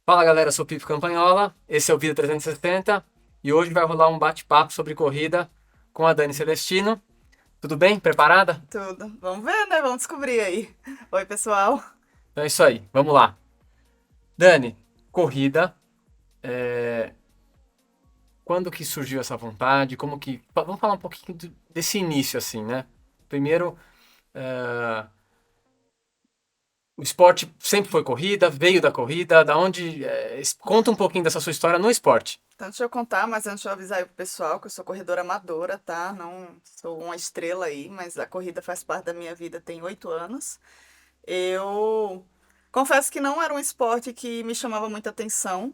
Fala galera, eu sou o Pipo Campagnola, esse é o Vida 360 e hoje vai rolar um bate-papo sobre corrida com a Dani Celestino. Tudo bem? Preparada? Tudo. Vamos ver, né? Vamos descobrir aí. Oi, pessoal. Então é isso aí, vamos lá. Dani, corrida, é, quando que surgiu essa vontade? Vamos falar um pouquinho desse início assim, né? Primeiro, é, o esporte sempre foi corrida, veio da corrida, da onde... conta um pouquinho dessa sua história no esporte. Então, deixa eu contar, mas antes eu avisar aí pro pessoal que eu sou corredora amadora, tá? Não sou uma estrela aí, mas a corrida faz parte da minha vida tem 8 anos. Eu confesso que não era um esporte que me chamava muita atenção.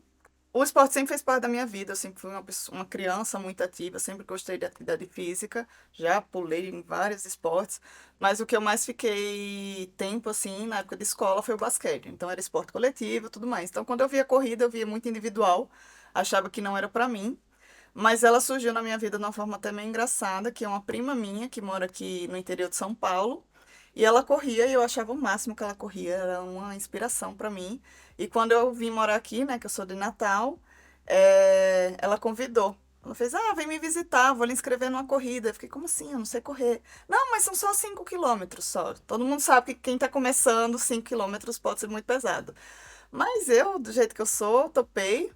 O esporte sempre fez parte da minha vida, eu sempre fui uma criança muito ativa, sempre gostei de atividade física, já pulei em vários esportes, mas o que eu mais fiquei tempo, assim, na época de escola foi o basquete. Então era esporte coletivo e tudo mais. Então quando eu via corrida, eu via muito individual, achava que não era pra mim, mas ela surgiu na minha vida de uma forma até meio engraçada, que é uma prima minha que mora aqui no interior de São Paulo, e ela corria e eu achava o máximo que ela corria, era uma inspiração pra mim. E quando eu vim morar aqui, né, que eu sou de Natal, ela convidou. Ela fez, vem me visitar, vou lhe inscrever numa corrida. Eu fiquei, como assim? Eu não sei correr. Não, mas são só 5 quilômetros só. Todo mundo sabe que quem tá começando, 5 quilômetros pode ser muito pesado. Mas eu, do jeito que eu sou, topei.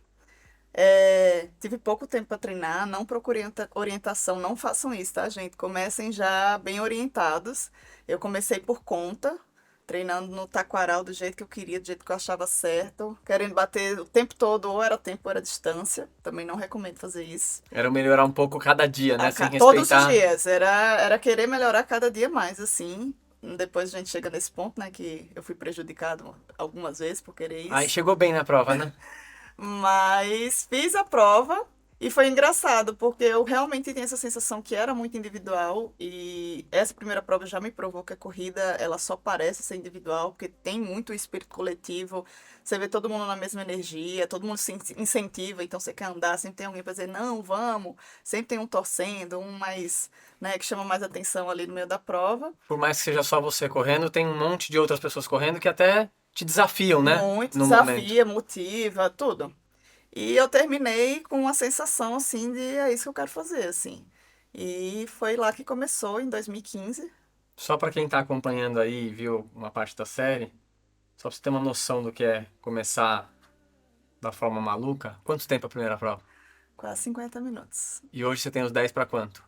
Tive pouco tempo para treinar, não procurei orientação, não façam isso, tá, gente? Comecem já bem orientados. Eu comecei por conta, treinando no taquaral do jeito que eu queria, do jeito que eu achava certo, querendo bater o tempo todo, ou era tempo ou era distância. Também não recomendo fazer isso. Era melhorar um pouco cada dia, né? Sem Todos os respeitar. dias, era querer melhorar cada dia mais, assim. Depois a gente chega nesse ponto, né, que eu fui prejudicado algumas vezes por querer Aí isso. chegou bem na prova, né? Mas fiz a prova e foi engraçado, porque eu realmente tinha essa sensação que era muito individual e essa primeira prova já me provou que a corrida ela só parece ser individual, porque tem muito espírito coletivo. Você vê todo mundo na mesma energia, todo mundo se incentiva, então você quer andar, sempre tem alguém para dizer não, vamos. Sempre tem um torcendo, um mais, né, que chama mais atenção ali no meio da prova. Por mais que seja só você correndo, tem um monte de outras pessoas correndo que até te desafiam, né? Muito No momento. desafia, motiva, tudo. E eu terminei com uma sensação assim de é isso que eu quero fazer, assim. E foi lá que começou, em 2015. Só pra quem tá acompanhando aí e viu uma parte da série, só pra você ter uma noção do que é começar da forma maluca, quanto tempo a primeira prova? Quase 50 minutos. E hoje você tem os 10 pra quanto?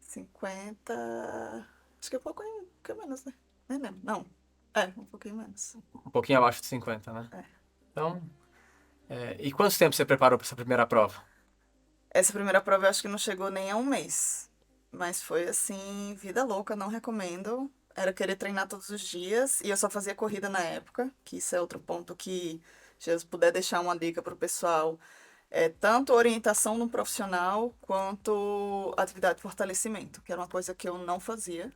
50. Acho que é um pouquinho menos, né? Nem lembro. Não. É, um pouquinho menos. Um pouquinho abaixo de 50, né? É. Então, e quanto tempo você preparou pra essa primeira prova? Essa primeira prova eu acho que não chegou nem a um mês. Mas foi assim, vida louca, não recomendo. Era querer treinar todos os dias. E eu só fazia corrida na época, que isso é outro ponto que, se eu puder deixar uma dica pro pessoal, é tanto orientação no profissional quanto atividade de fortalecimento, que era uma coisa que eu não fazia.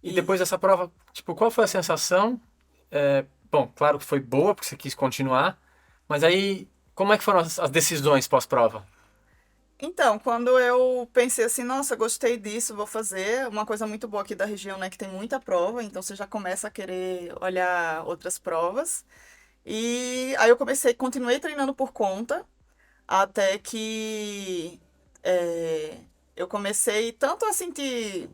E E depois dessa prova, tipo, qual foi a sensação? Bom, claro que foi boa, porque você quis continuar, mas aí, como é que foram as decisões pós-prova? então, quando eu pensei assim, nossa, gostei disso, vou fazer. Uma coisa muito boa aqui da região, né, que tem muita prova, então você já começa a querer olhar outras provas. E aí eu continuei treinando por conta, até que eu comecei tanto a sentir.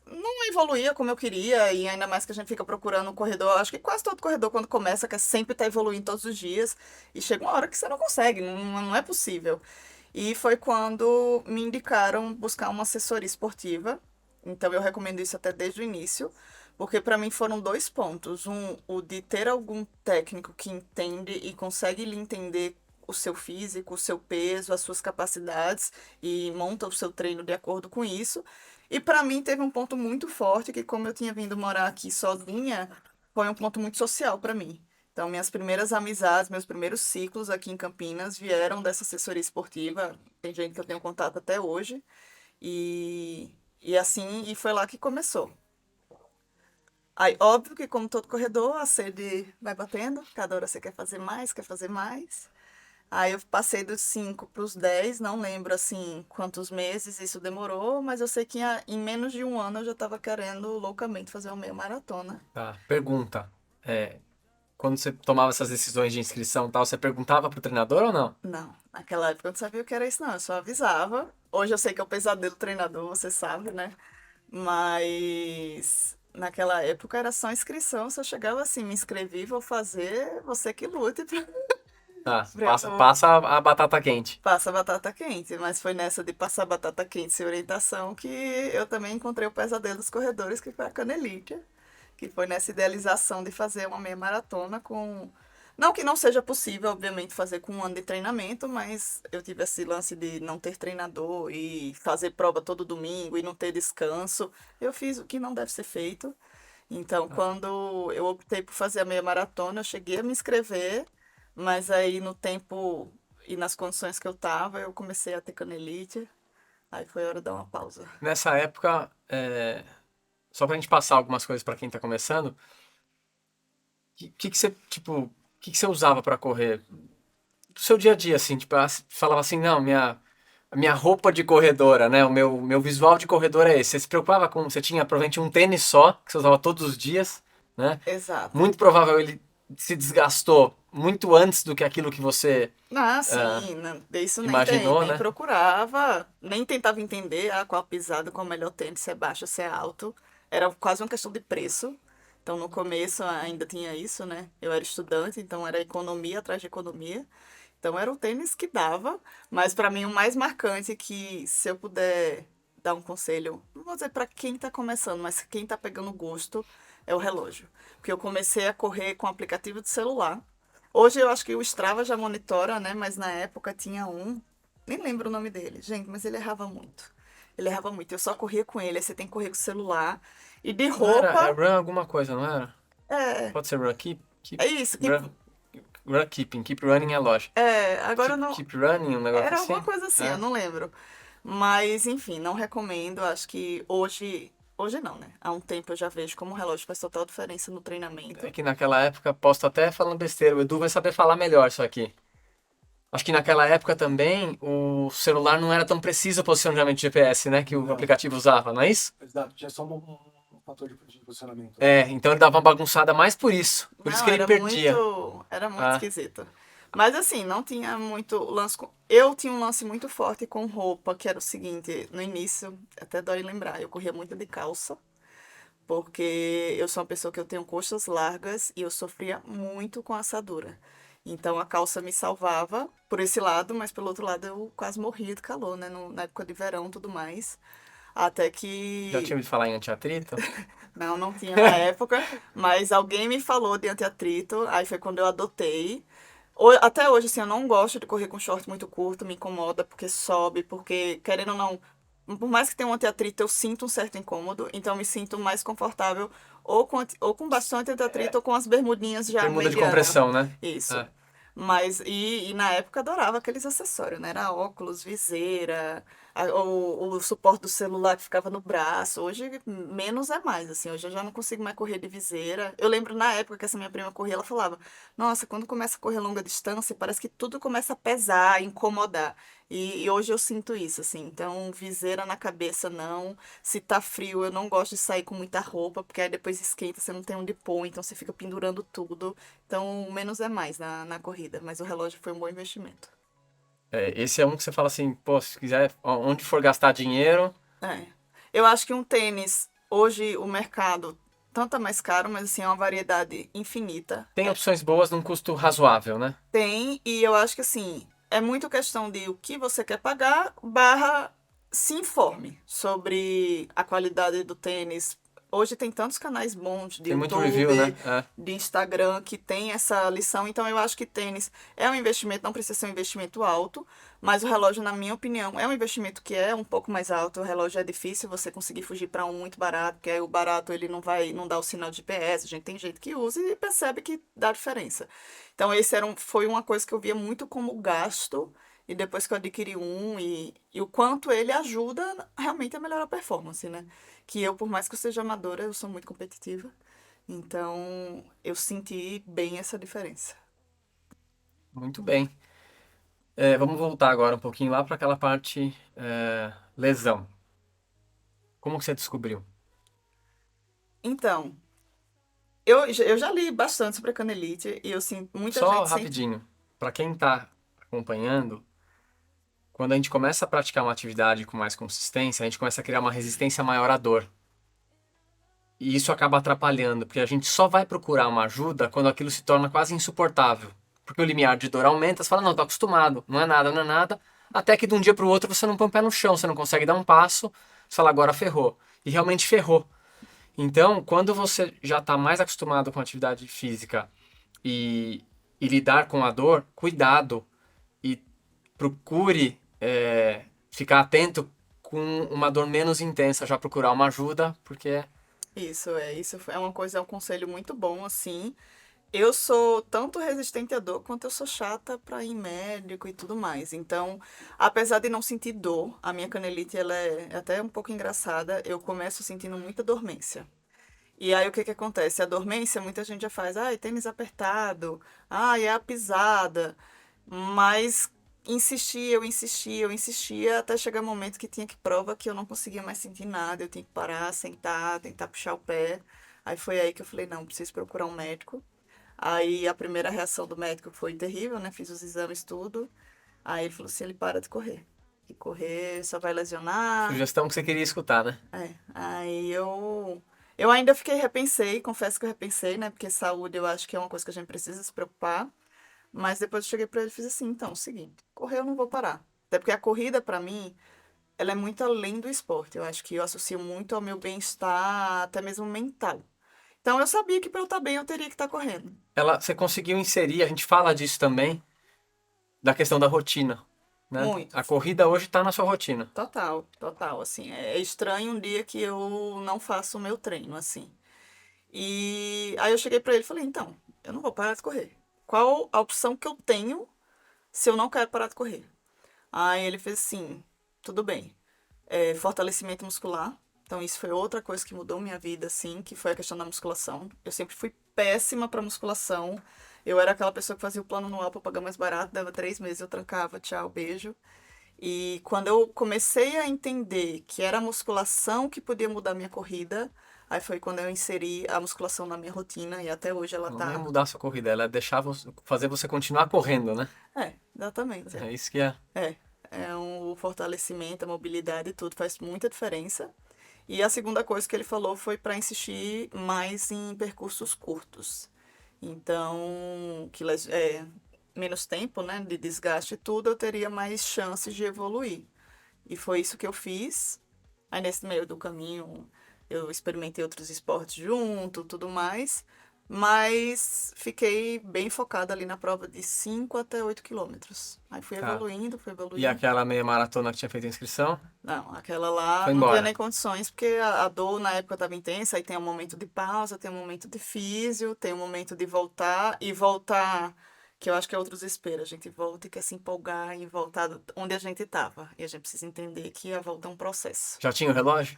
Não evoluía como eu queria, e ainda mais que a gente fica procurando um corredor. Acho que quase todo corredor, quando começa, quer sempre estar evoluindo todos os dias, e chega uma hora que você não consegue, não é possível. E foi quando me indicaram buscar uma assessoria esportiva. Então eu recomendo isso até desde o início, porque para mim foram dois pontos. Um, o de ter algum técnico que entende e consegue lhe entender o seu físico, o seu peso, as suas capacidades e monta o seu treino de acordo com isso. E para mim teve um ponto muito forte que como eu tinha vindo morar aqui sozinha, foi um ponto muito social para mim. Então, minhas primeiras amizades, meus primeiros ciclos aqui em Campinas vieram dessa assessoria esportiva. Tem gente que eu tenho contato até hoje. E assim, e foi lá que começou. Aí, óbvio que como todo corredor, a sede vai batendo. Cada hora você quer fazer mais, quer fazer mais. Aí eu passei dos 5 para os 10, não lembro assim quantos meses isso demorou, mas eu sei que em menos de um ano eu já estava querendo loucamente fazer uma meia maratona. Tá, pergunta. quando você tomava essas decisões de inscrição e tal, você perguntava pro treinador ou não? Não, naquela época eu não sabia o que era isso, não. Eu só avisava. Hoje eu sei que é o pesadelo do treinador, você sabe, né? Mas naquela época era só inscrição. Se eu chegava assim, me inscrevi, vou fazer, você que lute Tá, pra eu passa a batata quente. passar batata quente. Mas foi nessa de passar batata quente sem orientação que eu também encontrei o pesadelo dos corredores, que foi a canelite. Que foi nessa idealização de fazer uma meia maratona com. Não que não seja possível, obviamente, fazer com um ano de treinamento, mas eu tive esse lance de não ter treinador e fazer prova todo domingo e não ter descanso. Eu fiz o que não deve ser feito. Então, quando eu optei por fazer a meia maratona, eu cheguei a me inscrever, mas aí no tempo e nas condições que eu tava, eu comecei a ter canelite. Aí foi hora de dar uma pausa. Nessa época, só pra gente passar algumas coisas pra quem tá começando, que você, tipo, que você usava pra correr? Do seu dia a dia, assim, tipo, falava assim, não, a minha roupa de corredora, né? Meu visual de corredor é esse. Você se preocupava com, você tinha provavelmente um tênis só, que você usava todos os dias, né? Exato. Muito provável ele se desgastou muito antes do que aquilo que você Ah, ah, sim, isso nem tem, imaginou, nem né? procurava, nem tentava entender qual pisada, qual o melhor tênis, se é baixo, se é alto. Era quase uma questão de preço. Então, no começo ainda tinha isso, né? Eu era estudante, então era economia atrás de economia. Então, era o tênis que dava, mas para mim o mais marcante é que se eu puder dar um conselho, não vou dizer para quem tá começando, mas quem tá pegando gosto, é o relógio. Porque eu comecei a correr com aplicativo de celular. Hoje eu acho que o Strava já monitora, né? Mas na época tinha um, nem lembro o nome dele, gente, mas ele errava muito. Ele errava muito. Eu só corria com ele, aí você tem que correr com o celular. E de Não era, é roupa, run alguma coisa, não era? é, Pode ser run é isso. run keeping, keep running é lógico. Agora não. Keep running, um negócio Era alguma assim? coisa assim, eu É. não lembro. Mas, enfim, não recomendo. Acho que hoje. Hoje não, né? Há um tempo eu já vejo como o relógio faz total diferença no É treinamento. que naquela época, posso até falando besteira, o Edu vai saber falar melhor isso aqui. Acho que naquela época também o celular não era tão preciso o posicionamento de GPS, né? Que o Não, aplicativo usava, não é isso? exato. Tinha só um fator de posicionamento, né? É, então ele dava uma bagunçada mais por isso. Por isso Não, que ele perdia. era muito Ah, esquisito. Mas assim, não tinha muito lance com... Eu tinha um lance muito forte com roupa, que era o seguinte, no início, até dói lembrar, eu corria muito de calça, porque eu sou uma pessoa que eu tenho costas largas e eu sofria muito com assadura. Então a calça me salvava por esse lado, mas pelo outro lado eu quase morria de calor, né? Na época de verão e tudo mais. Até já tinha que ouvido falar em antiatrito? não, não tinha na época, mas alguém me falou de antiatrito, aí foi quando eu adotei. Até hoje, assim, eu não gosto de correr com short muito curto, me incomoda porque sobe, porque, querendo ou não, por mais que tenha um antiatrito, eu sinto um certo incômodo, então eu me sinto mais confortável ou com bastante antiatrito ou com as bermudinhas já Bermuda de mediana. compressão, né? Isso. É. Mas, e na época eu adorava aqueles acessórios, né? Era óculos, viseira, o suporte do celular que ficava no braço. Hoje, menos é mais, assim. Hoje eu já não consigo mais correr de viseira. Eu lembro na época que essa minha prima corria, ela falava: Nossa, quando começa a correr longa distância, parece que tudo começa a pesar, a incomodar. E hoje eu sinto isso, assim. Então, viseira na cabeça, não. Se tá frio, eu não gosto de sair com muita roupa, porque aí depois esquenta, você não tem onde pôr, então você fica pendurando tudo. Então, menos é mais na corrida, mas o relógio foi um bom investimento. É, esse é um que você fala assim, pô, se quiser, onde for gastar dinheiro, É. Eu acho que um tênis, hoje o mercado, tanto é mais caro, mas assim, é uma variedade infinita. tem opções boas num custo razoável, né? Tem, e eu acho que assim, é muito questão de o que você quer pagar, barra se informe sobre a qualidade do tênis. Hoje tem tantos canais bons de Tem muito review, né? YouTube, de Instagram que tem essa lição, então eu acho que tênis é um investimento, não precisa ser um investimento alto, mas o relógio, na minha opinião, é um investimento que é um pouco mais alto. O relógio é difícil você conseguir fugir para um muito barato, porque aí o barato ele não dá o sinal de GPS, a gente tem gente que usa e percebe que dá diferença. Então, foi uma coisa que eu via muito como gasto, e depois que eu adquiri um, e o quanto ele ajuda realmente a melhorar a performance, né? Que eu, por mais que eu seja amadora, eu sou muito competitiva. Então, eu senti bem essa diferença. Muito bem. É, vamos voltar agora um pouquinho lá para aquela parte lesão. Como que você descobriu? Então, Eu já li bastante sobre a canelite e eu sinto muita Só gente sente. rapidinho, para quem tá acompanhando, quando a gente começa a praticar uma atividade com mais consistência, a gente começa a criar uma resistência maior à dor. E isso acaba atrapalhando, porque a gente só vai procurar uma ajuda quando aquilo se torna quase insuportável. Porque o limiar de dor aumenta, você fala, não, tô acostumado, não é nada, não é nada. Até que de um dia para o outro você não põe o pé no chão, você não consegue dar um passo, você fala, agora ferrou. E realmente ferrou. Então, quando você já está mais acostumado com a atividade física e lidar com a dor, cuidado e procure ficar atento com uma dor menos intensa, já procurar uma ajuda, porque Isso é uma coisa, é um conselho muito bom, assim. Eu sou tanto resistente à dor quanto eu sou chata para ir em médico e tudo mais. Então, apesar de não sentir dor, a minha canelite ela é até um pouco engraçada. Eu começo sentindo muita dormência. E aí o que que acontece? A dormência, muita gente já faz, ai, tênis apertado, ai, é a pisada. Mas eu insistia, até chegar um momento que tinha que prova que eu não conseguia mais sentir nada, eu tinha que parar, sentar, tentar puxar o pé. Aí foi aí que eu falei, não, preciso procurar um médico. Aí a primeira reação do médico foi terrível, né? Fiz os exames, tudo. Aí ele falou assim, ele para de correr. Que correr só vai lesionar. sugestão que você queria escutar, né? Aí eu ainda repensei, confesso que eu repensei, né? Porque saúde eu acho que é uma coisa que a gente precisa se preocupar. Mas depois eu cheguei pra ele e fiz assim, então, seguinte, correr eu não vou parar. Até porque a corrida, pra mim, ela é muito além do esporte. Eu acho que eu associo muito ao meu bem-estar, até mesmo mental. Então eu sabia que pra eu estar bem eu teria que estar correndo. Você conseguiu inserir, a gente fala disso também, da questão da rotina, né? Muito. A corrida hoje está na sua rotina. Total, total, assim. É estranho um dia que eu não faço o meu treino, assim. E aí eu cheguei pra ele e falei, então, eu não vou parar de correr. Qual a opção que eu tenho se eu não quero parar de correr? Aí ele fez assim, tudo bem. Fortalecimento muscular. Então isso foi outra coisa que mudou minha vida, assim, que foi a questão da musculação. Eu sempre fui péssima pra musculação. Eu era aquela pessoa que fazia o plano anual pra pagar mais barato, dava 3 meses, eu trancava, tchau, beijo. E quando eu comecei a entender que era a musculação que podia mudar minha corrida, aí foi quando eu inseri a musculação na minha rotina e até hoje ela Ela não é tá. mudar a sua corrida, ela é deixar fazer você continuar correndo, né? Exatamente. É isso que é. O fortalecimento, a mobilidade e tudo faz muita diferença. E a segunda coisa que ele falou foi para insistir mais em percursos curtos. Então, menos tempo, né, de desgaste e tudo, eu teria mais chances de evoluir. E foi isso que eu fiz. Aí nesse meio do caminho eu experimentei outros esportes junto, tudo mais, mas fiquei bem focada ali na prova de 5 até 8 quilômetros. Aí fui Tá. evoluindo, fui E evoluindo. aquela meia maratona que tinha feito a inscrição? Não, aquela lá Foi não tinha embora. nem condições, porque a dor na época estava intensa, aí tem um momento de pausa, tem um momento de físio, tem um momento de voltar, e voltar, que eu acho que é outro desespero, a gente volta e quer se empolgar e voltar onde a gente estava. E a gente precisa entender que a volta é um processo. Já tinha o relógio?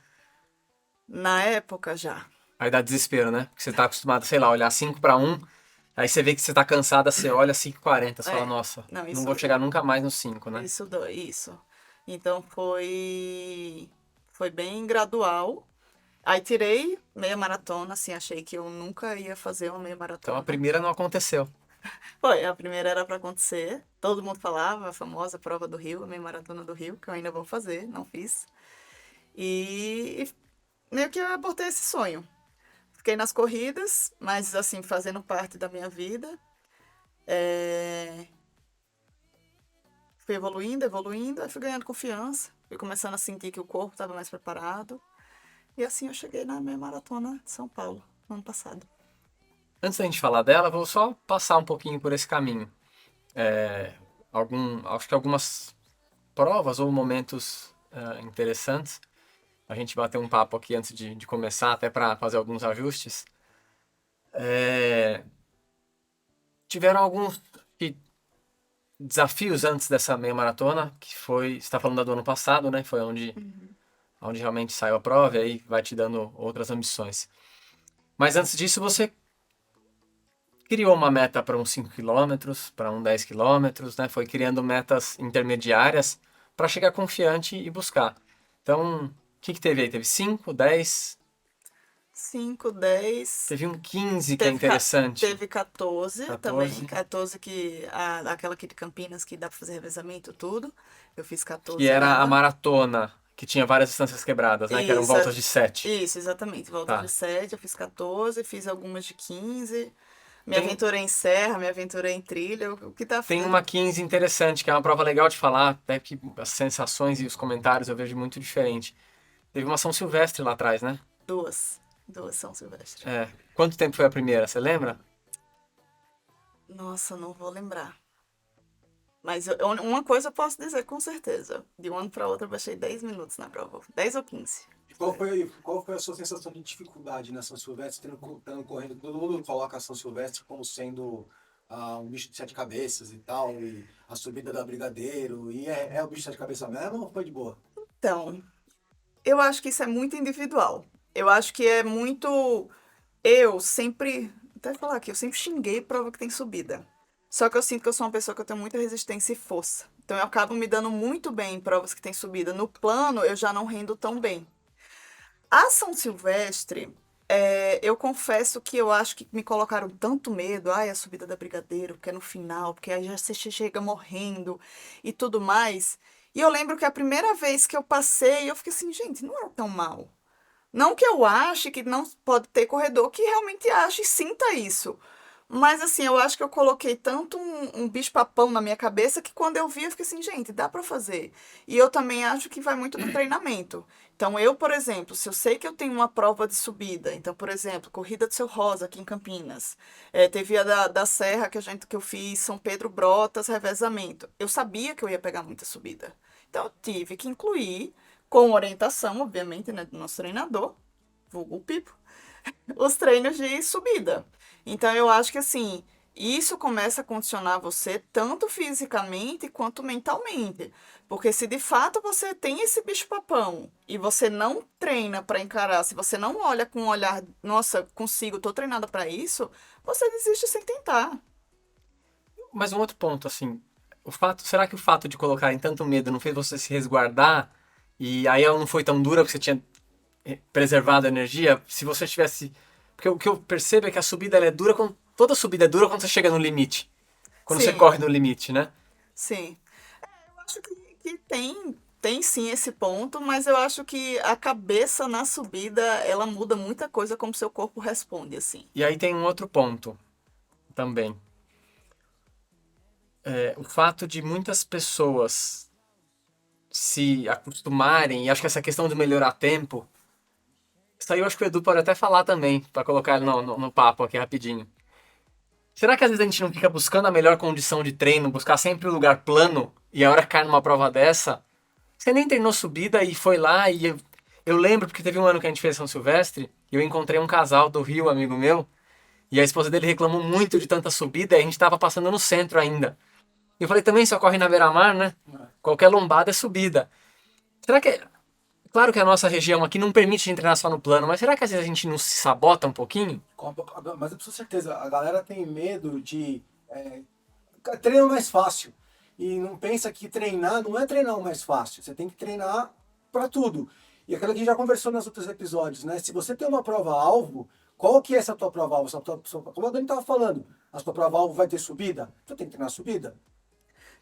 Na época já. Aí dá desespero, né? Porque você tá acostumado, sei lá, olhar 5-1, aí você vê que você tá cansada, você olha 5:40, você fala, nossa, Não, não isso, vou chegar nunca mais no 5, né? isso dói, isso. Então foi bem gradual. Aí tirei meia maratona, assim, achei que eu nunca ia fazer uma meia Então maratona. a primeira não aconteceu. Foi, a primeira era para acontecer. Todo mundo falava, a famosa prova do Rio, a meia maratona do Rio, que eu ainda vou fazer, não fiz. E meio que eu abortei esse sonho. Fiquei nas corridas, mas assim, fazendo parte da minha vida. Fui evoluindo, evoluindo, aí fui ganhando confiança. Fui começando a sentir que o corpo estava mais preparado. E assim eu cheguei na meia maratona de São Paulo, no ano passado. Antes da gente falar dela, vou só passar um pouquinho por esse caminho. Acho que algumas provas ou momentos interessantes. A gente bateu um papo aqui antes de começar, até para fazer alguns ajustes. Tiveram alguns desafios antes dessa meia maratona, que foi, você está falando da do ano passado, né? Foi onde realmente saiu a prova e aí vai te dando outras ambições. Mas antes disso, você criou uma meta para uns 5 quilômetros, para uns 10 quilômetros, né? Foi criando metas intermediárias para chegar confiante e buscar. Então, o que teve aí? Teve 5, 10? 5, 10. Teve um 15 que é Teve, interessante. teve 14 também. 14. 14 aquela aqui de Campinas que dá pra fazer revezamento, tudo. Eu fiz 14 Que era a nela. maratona, que tinha várias distâncias quebradas, né? Que eram Isso, voltas de 7. isso, exatamente. Volta Tá. de 7, eu fiz 14, fiz algumas de 15. Me Tem- aventurei em serra, me aventurei em trilha. O que tá Tem uma 15 interessante, que é uma prova legal de falar, até que as sensações e os comentários eu vejo muito diferente. Teve uma São Silvestre lá atrás, né? Duas. Duas São Silvestre. É. Quanto tempo foi a primeira, você lembra? Nossa, não vou lembrar. Mas uma coisa eu posso dizer com certeza. De um ano para outro eu baixei 10 minutos na prova. 10 ou 15. E qual foi a sua sensação de dificuldade na São Silvestre, tendo correndo? Todo mundo coloca a São Silvestre como sendo um bicho de 7 cabeças e tal, e a subida da Brigadeiro, e é o bicho de 7 cabeças mesmo ou foi de boa? Então, eu acho que isso é muito individual. Eu acho que é muito. Eu sempre. Até falar aqui, eu sempre xinguei prova que tem subida. Só que eu sinto que eu sou uma pessoa que eu tenho muita resistência e força. Então eu acabo me dando muito bem em provas que tem subida. No plano, eu já não rendo tão bem. A São Silvestre, eu confesso que eu acho que me colocaram tanto medo. Ai, a subida da Brigadeiro, porque é no final, porque aí já você chega morrendo e tudo mais. E eu lembro que a primeira vez que eu passei, eu fiquei assim, gente, não é tão mal. Não que eu ache que não pode ter corredor que realmente ache e sinta isso. Mas assim, eu acho que eu coloquei tanto um bicho-papão na minha cabeça que quando eu vi, eu fiquei assim, gente, dá pra fazer. E eu também acho que vai muito do treinamento. Então, eu, por exemplo, se eu sei que eu tenho uma prova de subida, então, por exemplo, Corrida do Seu Rosa aqui em Campinas, teve a da Serra que eu fiz São Pedro Brotas, revezamento. Eu sabia que eu ia pegar muita subida. Então, eu tive que incluir, com orientação, obviamente, né, do nosso treinador, vulgo o Pipo, os treinos de subida. Então eu acho que assim, isso começa a condicionar você tanto fisicamente quanto mentalmente. Porque se de fato você tem esse bicho-papão e você não treina para encarar, se você não olha com um olhar, nossa, consigo, tô treinada para isso, você desiste sem tentar. Mas um outro ponto, assim, será que o fato de colocarem tanto medo não fez você se resguardar e aí ela não foi tão dura porque você tinha preservado a energia? Se você tivesse, porque o que eu percebo é que a subida ela é dura, toda subida é dura quando você chega no limite, quando você Sim, corre no limite, né? sim. Eu acho que tem sim esse ponto, mas eu acho que a cabeça na subida, ela muda muita coisa como seu corpo responde, assim. E aí tem um outro ponto também. O fato de muitas pessoas se acostumarem, e acho que essa questão de melhorar tempo, isso aí eu acho que o Edu pode até falar também, para colocar no papo aqui rapidinho. Será que às vezes a gente não fica buscando a melhor condição de treino, buscar sempre o lugar plano, e a hora que cai numa prova dessa, você nem treinou subida e foi lá e eu lembro porque teve um ano que a gente fez São Silvestre e eu encontrei um casal do Rio, amigo meu, e a esposa dele reclamou muito de tanta subida e a gente tava passando no centro ainda. E eu falei, também só corre na beira-mar, né? Qualquer lombada é subida. Será que. Claro que a nossa região aqui não permite a gente treinar só no plano, mas será que às vezes a gente não se sabota um pouquinho? Mas eu tenho certeza, a galera tem medo de treinar mais fácil. E não pensa que treinar não é treinar o mais fácil. Você tem que treinar para tudo. E aquilo que a gente já conversou nos outros episódios, né? Se você tem uma prova-alvo, qual que é essa tua prova-alvo? Como a Dani estava falando, a sua prova-alvo vai ter subida? Você tem que treinar subida.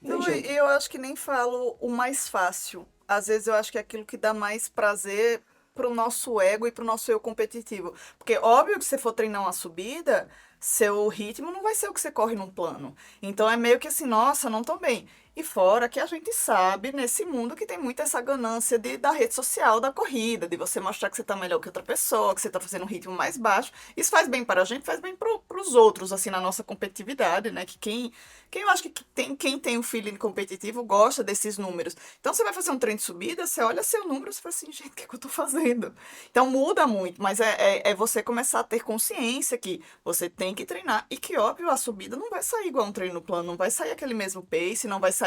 Não Não, tem jeito. eu acho que nem falo o mais fácil. Às vezes eu acho que é aquilo que dá mais prazer pro nosso ego e pro nosso eu competitivo. Porque óbvio que se você for treinar uma subida, seu ritmo não vai ser o que você corre num plano. Então é meio que assim, nossa, não tô bem. E fora que a gente sabe nesse mundo que tem muito essa ganância da rede social da corrida, de você mostrar que você tá melhor que outra pessoa, que você tá fazendo um ritmo mais baixo. Isso faz bem para a gente, faz bem pros outros, assim, na nossa competitividade, né? Que quem eu acho que quem tem um feeling competitivo gosta desses números. Então você vai fazer um treino de subida, você olha seu número e você fala assim, gente, o que é que eu tô fazendo? Então muda muito, mas é você começar a ter consciência que você tem que treinar e que, óbvio, a subida não vai sair igual um treino no plano, não vai sair aquele mesmo pace, não vai sair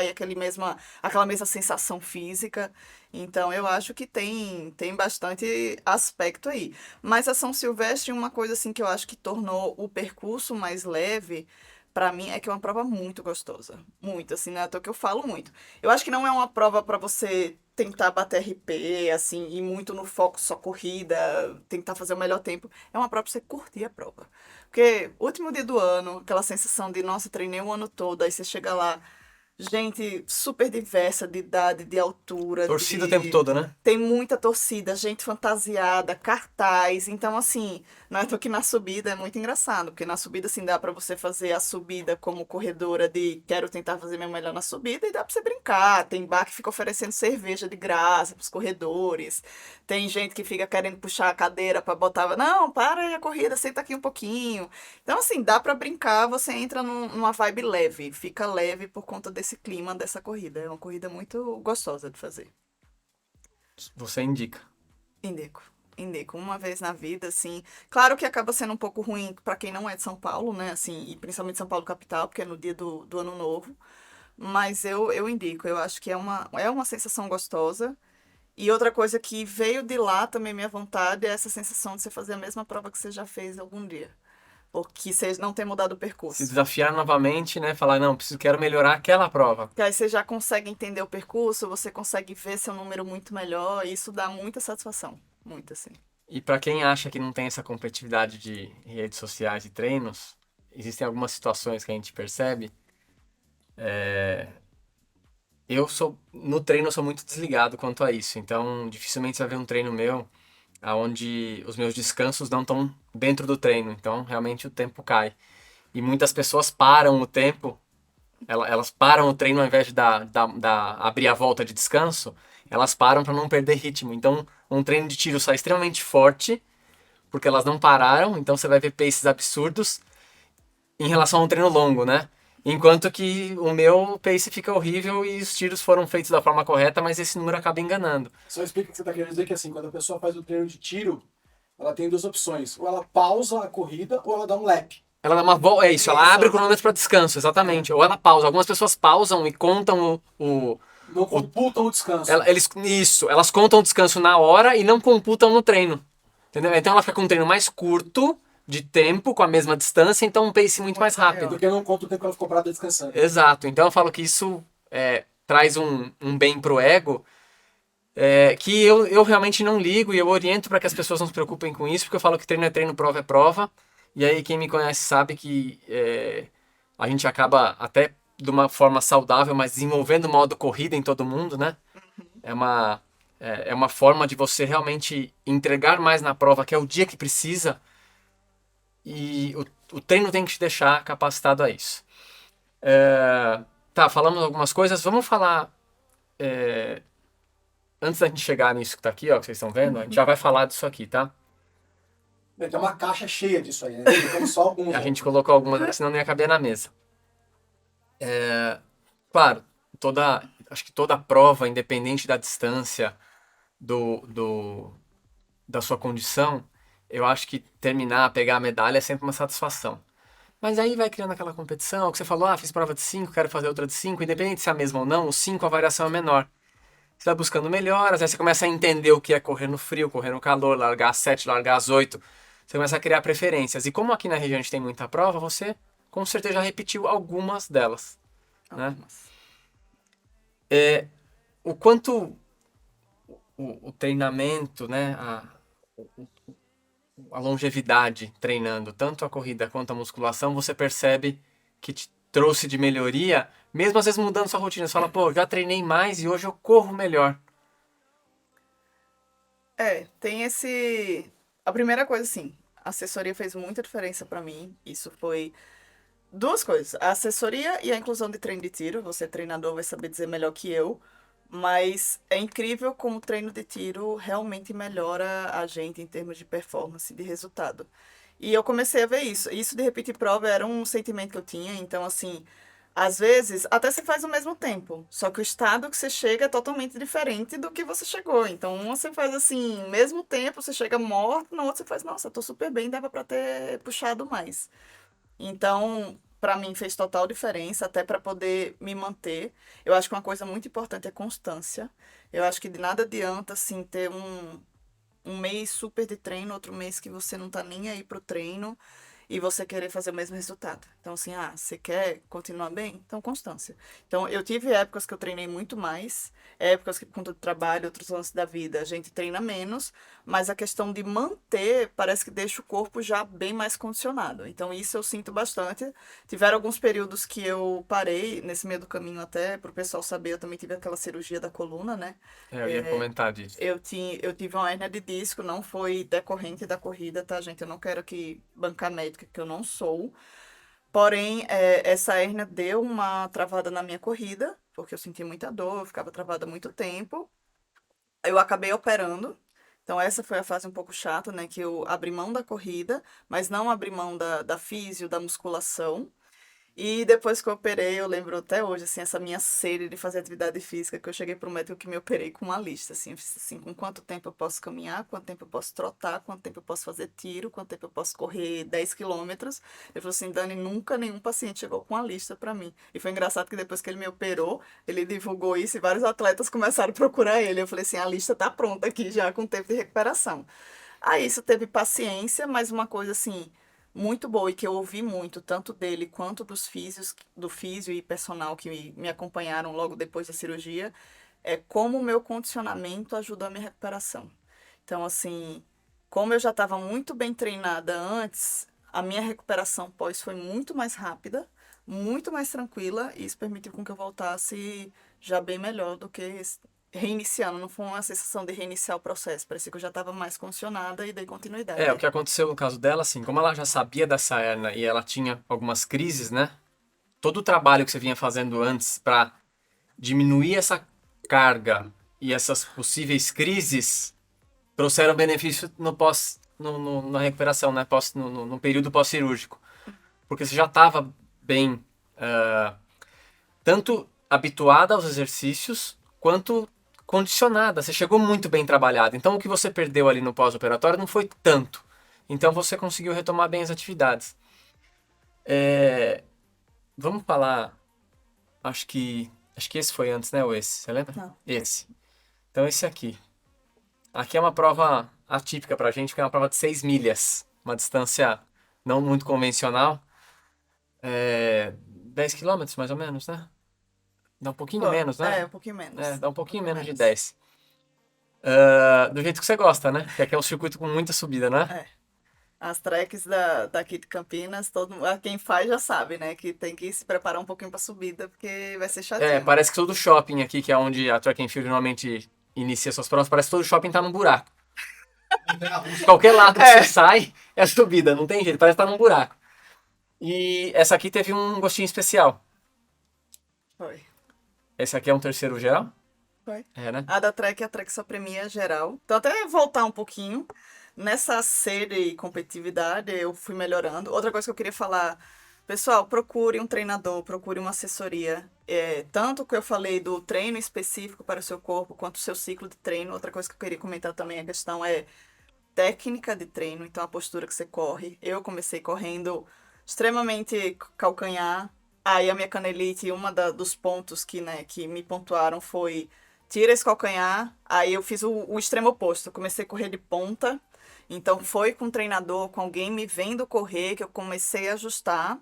aquela mesma sensação física. Então eu acho que tem bastante aspecto aí. Mas a São Silvestre, uma coisa assim que eu acho que tornou o percurso mais leve pra mim é que é uma prova muito gostosa. Muito, assim, né? Até que eu falo muito. Eu acho que não é uma prova pra você tentar bater RP, assim, ir muito no foco só corrida, tentar fazer o melhor tempo. É uma prova pra você curtir a prova. Porque último dia do ano, aquela sensação de, nossa, treinei o ano todo, aí você chega lá, gente super diversa de idade, de altura, Torcida o tempo todo, né? tem muita torcida, gente fantasiada, cartaz. Então, assim, não é que na subida é muito engraçado, porque na subida, assim, dá pra você fazer a subida como corredora de quero tentar fazer meu melhor na subida e dá pra você brincar. Tem bar que fica oferecendo cerveja de graça pros corredores. Tem gente que fica querendo puxar a cadeira pra botar, não, para aí a corrida, senta aqui um pouquinho. Então, assim, dá pra brincar, você entra numa vibe leve, fica leve por conta desse clima dessa corrida. É uma corrida muito gostosa de fazer. Você indica. Indico. Indico. Uma vez na vida, assim. Claro que acaba sendo um pouco ruim pra quem não é de São Paulo, né? Assim, e principalmente São Paulo capital, porque é no dia do Ano Novo. Mas eu indico. Eu acho que é uma sensação gostosa. E outra coisa que veio de lá também, minha vontade, é essa sensação de você fazer a mesma prova que você já fez algum dia. Porque você não tem mudado o Se percurso. desafiar novamente, né? Falar, não, quero melhorar aquela prova. Que aí você já consegue entender o percurso, você consegue ver seu número muito melhor, e isso dá muita satisfação. Muito, assim. E para quem acha que não tem essa competitividade de redes sociais e treinos, existem algumas situações que a gente percebe. No treino eu sou muito desligado quanto a isso, então dificilmente você vai ver um treino meu onde os meus descansos não estão dentro do treino, então realmente o tempo cai. E muitas pessoas param o tempo, elas param o treino ao invés de abrir a volta de descanso, elas param para não perder ritmo. Então um treino de tiro sai extremamente forte, porque elas não pararam, então você vai ver paces absurdos em relação a um treino longo, né? Enquanto que o meu pace fica horrível e os tiros foram feitos da forma correta, mas esse número acaba enganando. Só explica o que você está querendo dizer, que assim, quando a pessoa faz o treino de tiro, ela tem duas opções. Ou ela pausa a corrida, ou ela dá um lap. Ela dá uma volta, é isso, ela Isso. abre o cronômetro para descanso, exatamente. Ou ela pausa. Algumas pessoas pausam e contam Não computam o descanso. elas contam o descanso na hora e não computam no treino. Entendeu? Então ela fica com um treino mais curto de tempo, com a mesma distância, então um pace muito mais rápido. Porque não conta o tempo que ela ficou parada descansando. Exato. Então eu falo que isso traz um bem pro ego, que eu realmente não ligo e eu oriento para que as pessoas não se preocupem com isso, porque eu falo que treino é treino, prova é prova. E aí quem me conhece sabe que a gente acaba até de uma forma saudável, mas desenvolvendo o modo corrida em todo mundo, né? É uma forma de você realmente entregar mais na prova, que é o dia que precisa, e o treino tem que te deixar capacitado a isso. Tá, falamos algumas coisas, vamos falar... antes da gente chegar nisso que tá aqui, ó, que vocês estão vendo, a gente já vai falar disso aqui, tá? Tem uma caixa cheia disso aí, né? Ficamos só alguns. A gente colocou algumas aqui, senão não ia caber na mesa. Claro, acho que toda prova, independente da distância, da sua condição, eu acho que terminar, pegar a medalha é sempre uma satisfação. Mas aí vai criando aquela competição, que você falou, fiz prova de 5, quero fazer outra de 5, independente se é a mesma ou não, o 5 a variação é menor. Você vai buscando melhoras, aí você começa a entender o que é correr no frio, correr no calor, largar às 7, largar às 8. Você começa a criar preferências. E como aqui na região a gente tem muita prova, você com certeza já repetiu algumas delas. Né? O quanto o treinamento, né, a longevidade treinando, tanto a corrida quanto a musculação, você percebe que te trouxe de melhoria, mesmo às vezes mudando sua rotina. Você fala, pô, já treinei mais e hoje eu corro melhor. Tem esse... A primeira coisa, assim, a assessoria fez muita diferença pra mim. Isso foi duas coisas. A assessoria e a inclusão de treino de tiro. Você, treinador, vai saber dizer melhor que eu. Mas é incrível como o treino de tiro realmente melhora a gente em termos de performance, de resultado. E eu comecei a ver isso. Isso de repetir prova era um sentimento que eu tinha. Então, assim, às vezes, até você faz ao mesmo tempo. Só que o estado que você chega é totalmente diferente do que você chegou. Então, uma você faz assim, mesmo tempo, você chega morto. Na outra você faz, nossa, eu tô super bem, dava pra ter puxado mais. Então, pra mim fez total diferença, até pra poder me manter. Eu acho que uma coisa muito importante é constância. Eu acho que de nada adianta, assim, ter um mês super de treino, outro mês que você não tá nem aí pro treino e você querer fazer o mesmo resultado. Então, assim, você quer continuar bem? Então, constância. Então, eu tive épocas que eu treinei muito mais, épocas que, por conta do trabalho, outros lances da vida, a gente treina menos, mas a questão de manter parece que deixa o corpo já bem mais condicionado. Então, isso eu sinto bastante. Tiveram alguns períodos que eu parei, nesse meio do caminho até, para o pessoal saber, eu também tive aquela cirurgia da coluna, né? Eu ia comentar disso. Eu tive uma hérnia de disco, não foi decorrente da corrida, tá, gente? Eu não quero aqui bancar médica, que eu não sou. Porém, essa hérnia deu uma travada na minha corrida, porque eu senti muita dor, eu ficava travada há muito tempo. Eu acabei operando. Então, essa foi a fase um pouco chata, né? Que eu abri mão da corrida, mas não abri mão da físio, da musculação. E depois que eu operei, eu lembro até hoje, assim, essa minha sede de fazer atividade física, que eu cheguei pro médico que me operei com uma lista, assim, eu fiz assim, com quanto tempo eu posso caminhar, quanto tempo eu posso trotar, quanto tempo eu posso fazer tiro, quanto tempo eu posso correr 10 quilômetros. Ele falou assim, Dani, nunca nenhum paciente chegou com uma lista pra mim. E foi engraçado que depois que ele me operou, ele divulgou isso e vários atletas começaram a procurar ele. Eu falei assim, a lista tá pronta aqui já, com tempo de recuperação. Aí isso teve paciência, mas uma coisa assim muito boa e que eu ouvi muito, tanto dele quanto dos físios, do físio e personal que me acompanharam logo depois da cirurgia, é como o meu condicionamento ajudou a minha recuperação. Então, assim, como eu já estava muito bem treinada antes, a minha recuperação pós foi muito mais rápida, muito mais tranquila, e isso permitiu com que eu voltasse já bem melhor do que reiniciando. Não foi uma sensação de reiniciar o processo, parecia que eu já estava mais condicionada e dei continuidade. O que aconteceu no caso dela, assim, como ela já sabia dessa hernia e ela tinha algumas crises, né? Todo o trabalho que você vinha fazendo antes para diminuir essa carga e essas possíveis crises trouxeram benefício no pós, na recuperação, né? No período pós-cirúrgico. Porque você já estava bem, tanto habituada aos exercícios, quanto condicionada. Você chegou muito bem trabalhada. Então, o que você perdeu ali no pós-operatório não foi tanto. Então, você conseguiu retomar bem as atividades. Vamos falar, acho que esse foi antes, né? Ou esse, você lembra? Não. Esse. Então, esse aqui. Aqui é uma prova atípica pra gente, que é uma prova de 6 milhas. Uma distância não muito convencional. 10 quilômetros, mais ou menos, né? Dá um pouquinho menos, né? Um pouquinho menos. Dá um pouquinho menos de 10. Do jeito que você gosta, né? Que aqui é um circuito com muita subida, né? As treks daqui de Campinas, quem faz já sabe, né? Que tem que se preparar um pouquinho pra subida, porque vai ser chatinho. Parece que todo shopping aqui, que é onde a track and field normalmente inicia suas provas, parece que todo shopping tá num buraco. De qualquer lado que você sai, é subida, não tem jeito, parece que tá num buraco. E essa aqui teve um gostinho especial. Foi. Esse aqui é um terceiro geral? Foi. Né? A da Trek, a Trek só premia geral. Então, até voltar um pouquinho, nessa sede e competitividade, eu fui melhorando. Outra coisa que eu queria falar, pessoal, procure um treinador, procure uma assessoria. Tanto que eu falei do treino específico para o seu corpo, quanto o seu ciclo de treino. Outra coisa que eu queria comentar também, a questão é técnica de treino, então a postura que você corre. Eu comecei correndo extremamente calcanhar. Aí a minha canelite, dos pontos que me pontuaram foi tira esse calcanhar. Aí eu fiz o extremo oposto. Eu comecei a correr de ponta. Então foi com um treinador, com alguém me vendo correr, que eu comecei a ajustar.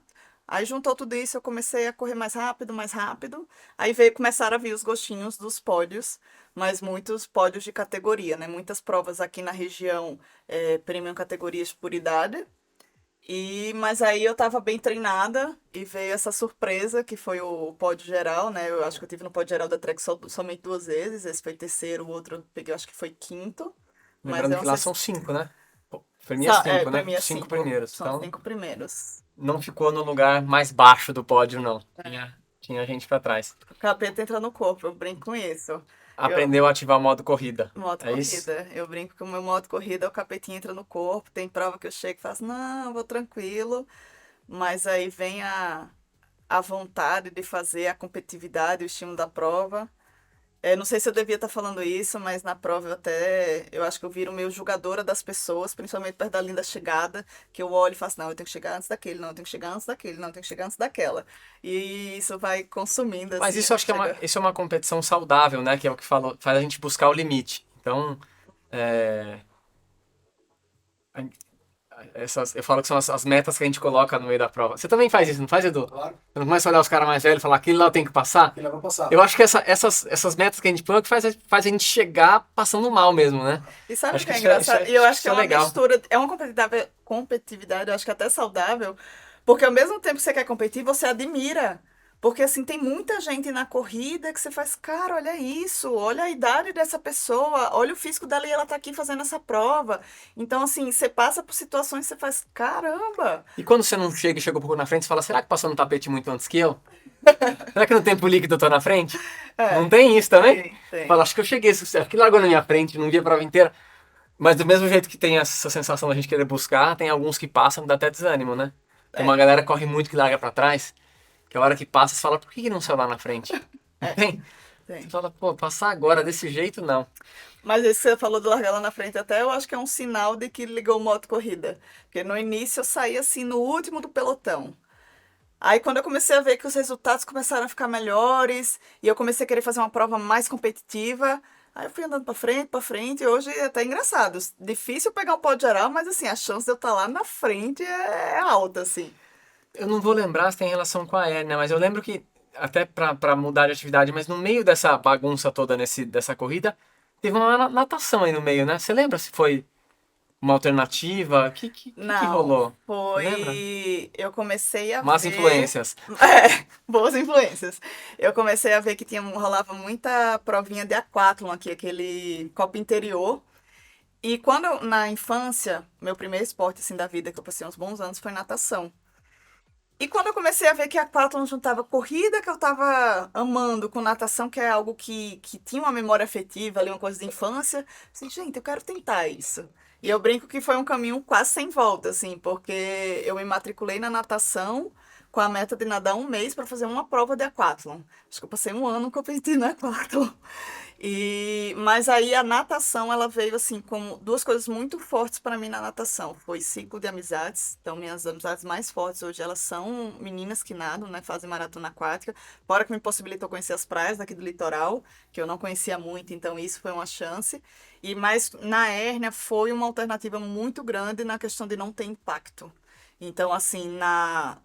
Aí juntou tudo isso, eu comecei a correr mais rápido, mais rápido. Aí começaram a vir os gostinhos dos pódios, mas muitos pódios de categoria, né? Muitas provas aqui na região premiam categorias por idade. Mas aí eu tava bem treinada e veio essa surpresa que foi o pódio geral, né? Eu acho que eu tive no pódio geral da Trek somente 2 vezes. Esse foi terceiro, o outro eu peguei, acho que foi quinto. Lembrando que lá são 5, né? Premia 5, né? Premia 5 primeiros. São Então, 5 primeiros. não ficou no lugar mais baixo do pódio, não. Tinha gente pra trás. O capeta entra no corpo, eu brinco com isso. Aprendeu a ativar o modo corrida. Modo É corrida. isso? Eu brinco que o meu modo corrida, o capetinho entra no corpo. Tem prova que eu chego e faço, não, vou tranquilo. Mas aí vem a vontade de fazer, a competitividade, o estímulo da prova. Não sei se eu devia estar falando isso, mas na prova eu acho que eu viro meio julgadora das pessoas, principalmente perto da linha da chegada, que eu olho e faço, não, eu tenho que chegar antes daquele, não, eu tenho que chegar antes daquele, não, eu tenho que chegar antes daquela. E isso vai consumindo, Mas assim, isso eu acho que isso é uma competição saudável, né? Que é o que faz a gente buscar o limite. Então, eu falo que são as metas que a gente coloca no meio da prova. Você também faz isso, não faz, Edu? Claro, Você não começa a olhar os caras mais velhos e falar, aquele lá eu tenho que passar? que leva a passar. Eu acho que essas metas que a gente põe é o que faz a gente chegar passando mal mesmo, né? E sabe o Acho que é que isso é- engraçado? isso é- E eu acho isso que é é uma legal. mistura, é uma competitividade, eu acho que até saudável, porque ao mesmo tempo que você quer competir, você admira. Porque assim, tem muita gente na corrida que você faz, cara, olha isso, olha a idade dessa pessoa, olha o físico dela e ela tá aqui fazendo essa prova. Então, assim, você passa por situações que você faz, caramba! E quando você não chega e chega um pouco na frente, você fala, será que passou no tapete muito antes que eu? Será que no tempo líquido eu tô na frente? É, Não tem isso também? tem. Fala, acho que eu cheguei, que largou na minha frente, não vi a prova inteira. Mas do mesmo jeito que tem essa sensação da gente querer buscar, tem alguns que passam que dá até desânimo, né? Tem uma galera que corre muito que larga pra trás, que a hora que passa você fala, por que não saiu lá na frente? Não tem? Tem. Você fala, pô, passar agora desse jeito, não. Mas isso que você falou de largar lá na frente, até eu acho que é um sinal de que ligou o modo corrida. Porque no início eu saí assim no último do pelotão. Aí quando eu comecei a ver que os resultados começaram a ficar melhores e eu comecei a querer fazer uma prova mais competitiva, aí eu fui andando pra frente e hoje é até engraçado. Difícil pegar um pódio geral, mas assim, a chance de eu estar lá na frente é alta, assim. Eu não vou lembrar se tem relação com a hérnia, mas eu lembro que, até pra mudar de atividade, mas no meio dessa bagunça toda dessa corrida, teve uma natação aí no meio, né? Você lembra se foi uma alternativa? O que Não, rolou? Você lembra? foi. Eu comecei a Más ver. influências. Boas influências. Eu comecei a ver que rolava muita provinha de aquátlon aqui, aquele copo interior. E quando, na infância, meu primeiro esporte assim, da vida, que eu passei uns bons anos, foi natação. E quando eu comecei a ver que aquátlon juntava corrida, que eu tava amando, com natação, que é algo que tinha uma memória afetiva ali, uma coisa de infância, assim, gente, eu quero tentar isso. E eu brinco que foi um caminho quase sem volta, assim, porque eu me matriculei na natação com a meta de nadar um mês para fazer uma prova de aquátlon. Acho que eu passei um ano competindo no aquátlon. Mas aí a natação, ela veio assim como duas coisas muito fortes para mim na natação. Foi ciclo de amizades. Então, minhas amizades mais fortes hoje, elas são meninas que nadam, né? Fazem maratona aquática. Fora que me possibilitou conhecer as praias daqui do litoral, que eu não conhecia muito, então isso foi uma chance. Mas na hérnia foi uma alternativa muito grande na questão de não ter impacto. Então, assim,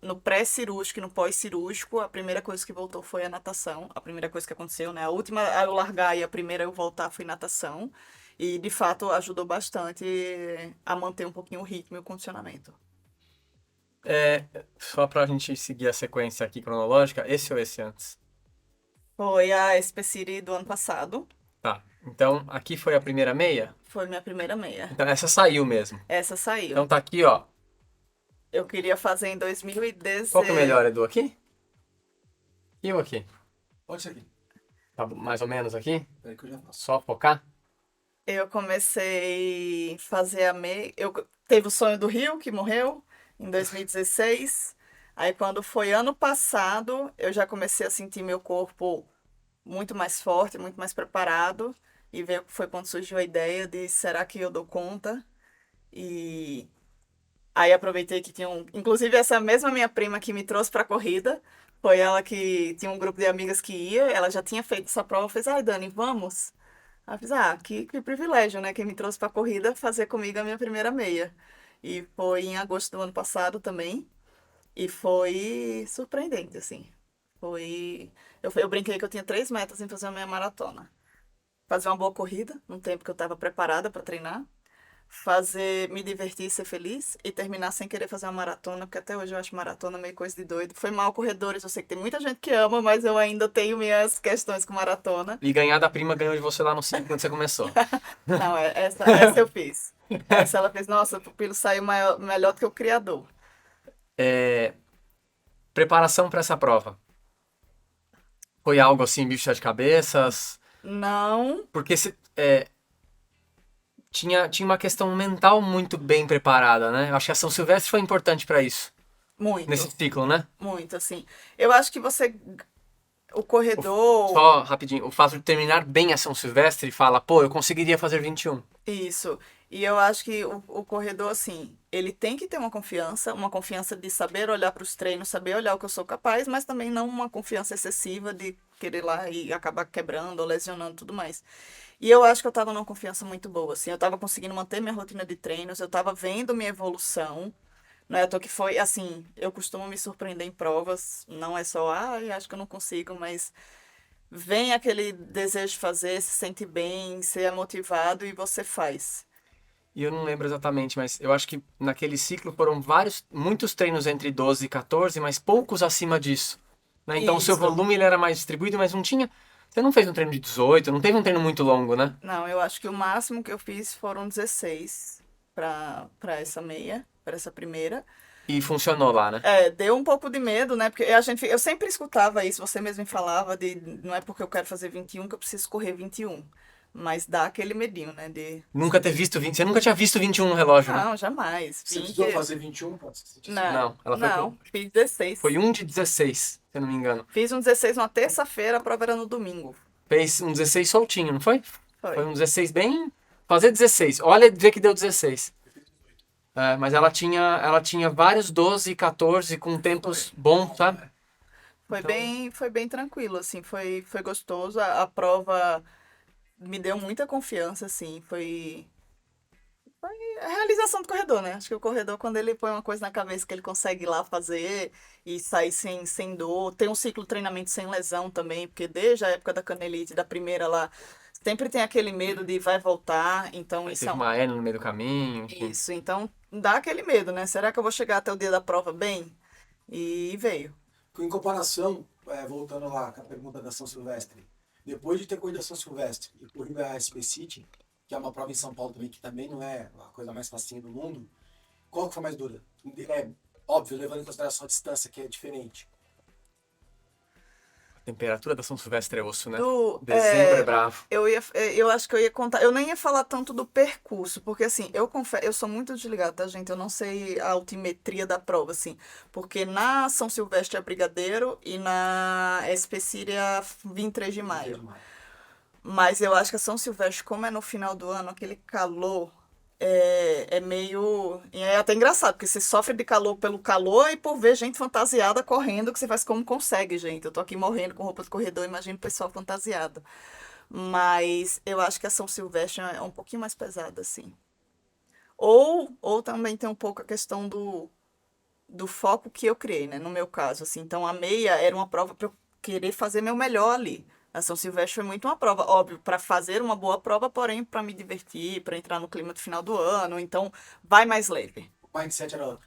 no pré-cirúrgico e no pós-cirúrgico, a primeira coisa que voltou foi a natação. A primeira coisa que aconteceu, né? A última a eu largar e a primeira a eu voltar foi natação. E, de fato, ajudou bastante a manter um pouquinho o ritmo e o condicionamento. Só pra gente seguir a sequência aqui cronológica, esse ou esse antes? Foi a SP City do ano passado. Tá. Então, aqui foi a primeira meia? Foi minha primeira meia. Então, essa saiu mesmo. Essa saiu. Então tá aqui, ó. Eu queria fazer em 2016. Qual que é melhor, Edu? Aqui? E eu aqui? Pode ser aqui. Tá mais ou menos aqui? Peraí que eu já faço. Só focar? Eu comecei a fazer a meia. Teve o sonho do Rio, que morreu em 2016. Aí, quando foi ano passado, eu já comecei a sentir meu corpo muito mais forte, muito mais preparado. E foi quando surgiu a ideia de será que eu dou conta? E aí aproveitei que inclusive essa mesma minha prima que me trouxe pra corrida, foi ela que tinha um grupo de amigas que ia, ela já tinha feito essa prova, fez, ai Dani, vamos? Aí eu fiz, que privilégio, né? Quem me trouxe pra corrida fazer comigo a minha primeira meia. E foi em agosto do ano passado também. E foi surpreendente, assim. Eu brinquei que eu tinha 3 metas em fazer a minha maratona. Fazer uma boa corrida, num tempo que eu estava preparada para treinar. Me divertir e ser feliz. E terminar sem querer fazer uma maratona, porque até hoje eu acho maratona meio coisa de doido. Foi mal, corredores. Eu sei que tem muita gente que ama, mas eu ainda tenho minhas questões com maratona. E ganhar da prima ganhou de você lá no 5 quando você começou. Não, essa eu fiz. Essa ela fez, nossa, o pupilo saiu melhor do que o criador. Preparação para essa prova. Foi algo assim, bicho de sete cabeças? Não, Porque tinha uma questão mental muito bem preparada, né? Eu acho que a São Silvestre foi importante para isso. muito, Nesse ciclo, né? muito, assim. Eu acho que o corredor, Só rapidinho, o fato de terminar bem a São Silvestre fala, pô, eu conseguiria fazer 21. isso. E eu acho que o corredor, assim, ele tem que ter uma confiança de saber olhar para os treinos, saber olhar o que eu sou capaz, mas também não uma confiança excessiva de querer ir lá e acabar quebrando ou lesionando e tudo mais. E eu acho que eu tava numa confiança muito boa, assim, eu tava conseguindo manter minha rotina de treinos, eu tava vendo minha evolução, não é à toa que foi, assim, eu costumo me surpreender em provas, não é só, acho que eu não consigo, mas vem aquele desejo de fazer, se sente bem, ser motivado e você faz. E eu não lembro exatamente, mas eu acho que naquele ciclo foram muitos treinos entre 12 e 14, mas poucos acima disso, né? Então o seu Isso. volume ele era mais distribuído, mas não tinha... Você não fez um treino de 18, não teve um treino muito longo, né? Não, eu acho que o máximo que eu fiz foram 16 para essa meia, para essa primeira. E funcionou lá, né? Deu um pouco de medo, né? Porque eu sempre escutava isso, você mesmo me falava de não é porque eu quero fazer 21 que eu preciso correr 21. Mas dá aquele medinho, né? Nunca ter visto 20, você nunca tinha visto 21 no relógio, né? Não, jamais. Você precisou fazer 21 pra se sentir seguro? Não, Não, ela fiz 16. foi um de 16, se eu não me engano. Fiz um 16 numa terça-feira, a prova era no domingo. Fez um 16 soltinho, não foi? Foi. Foi um 16 bem... Fazer 16. Olha, ver que deu 16. Mas ela tinha vários 12 e 14 com tempos bons, sabe? Foi bem tranquilo, assim, foi gostoso. A prova me deu muita confiança, assim, foi a realização do corredor, né? Acho que o corredor, quando ele põe uma coisa na cabeça que ele consegue ir lá fazer e sair sem dor, tem um ciclo de treinamento sem lesão também, porque desde a época da canelite, da primeira lá, sempre tem aquele medo de vai voltar, então Aí isso teve uma hernia no meio do caminho, enfim. isso, então dá aquele medo, né? Será que eu vou chegar até o dia da prova bem? E veio. Em comparação, voltando lá com a pergunta da São Silvestre, depois de ter corrido a São Silvestre e corrido a SP City, que é uma prova em São Paulo também, que também não é a coisa mais facinha do mundo, qual que foi mais dura? Óbvio, levando em consideração a distância, que é diferente. A temperatura da São Silvestre é osso, né? Do, Dezembro é bravo. eu acho que eu ia contar. Eu nem ia falar tanto do percurso, porque assim, eu confesso, eu sou muito desligada, tá, gente? Eu não sei a altimetria da prova, assim. Porque na São Silvestre é Brigadeiro e na SP City é 23 de maio. Mas eu acho que a São Silvestre, como é no final do ano, aquele calor é meio. E é até engraçado, porque você sofre de calor pelo calor e por ver gente fantasiada correndo, que você faz como consegue, gente. Eu tô aqui morrendo com roupa de corredor, imagino o pessoal fantasiado. Mas eu acho que a São Silvestre é um pouquinho mais pesada, assim. Ou também tem um pouco a questão do foco que eu criei, né? No meu caso, assim. Então, a meia era uma prova para eu querer fazer meu melhor ali. A São Silvestre foi muito uma prova, óbvio, para fazer uma boa prova, porém para me divertir, para entrar no clima do final do ano. Então, vai mais leve. O mindset era outro.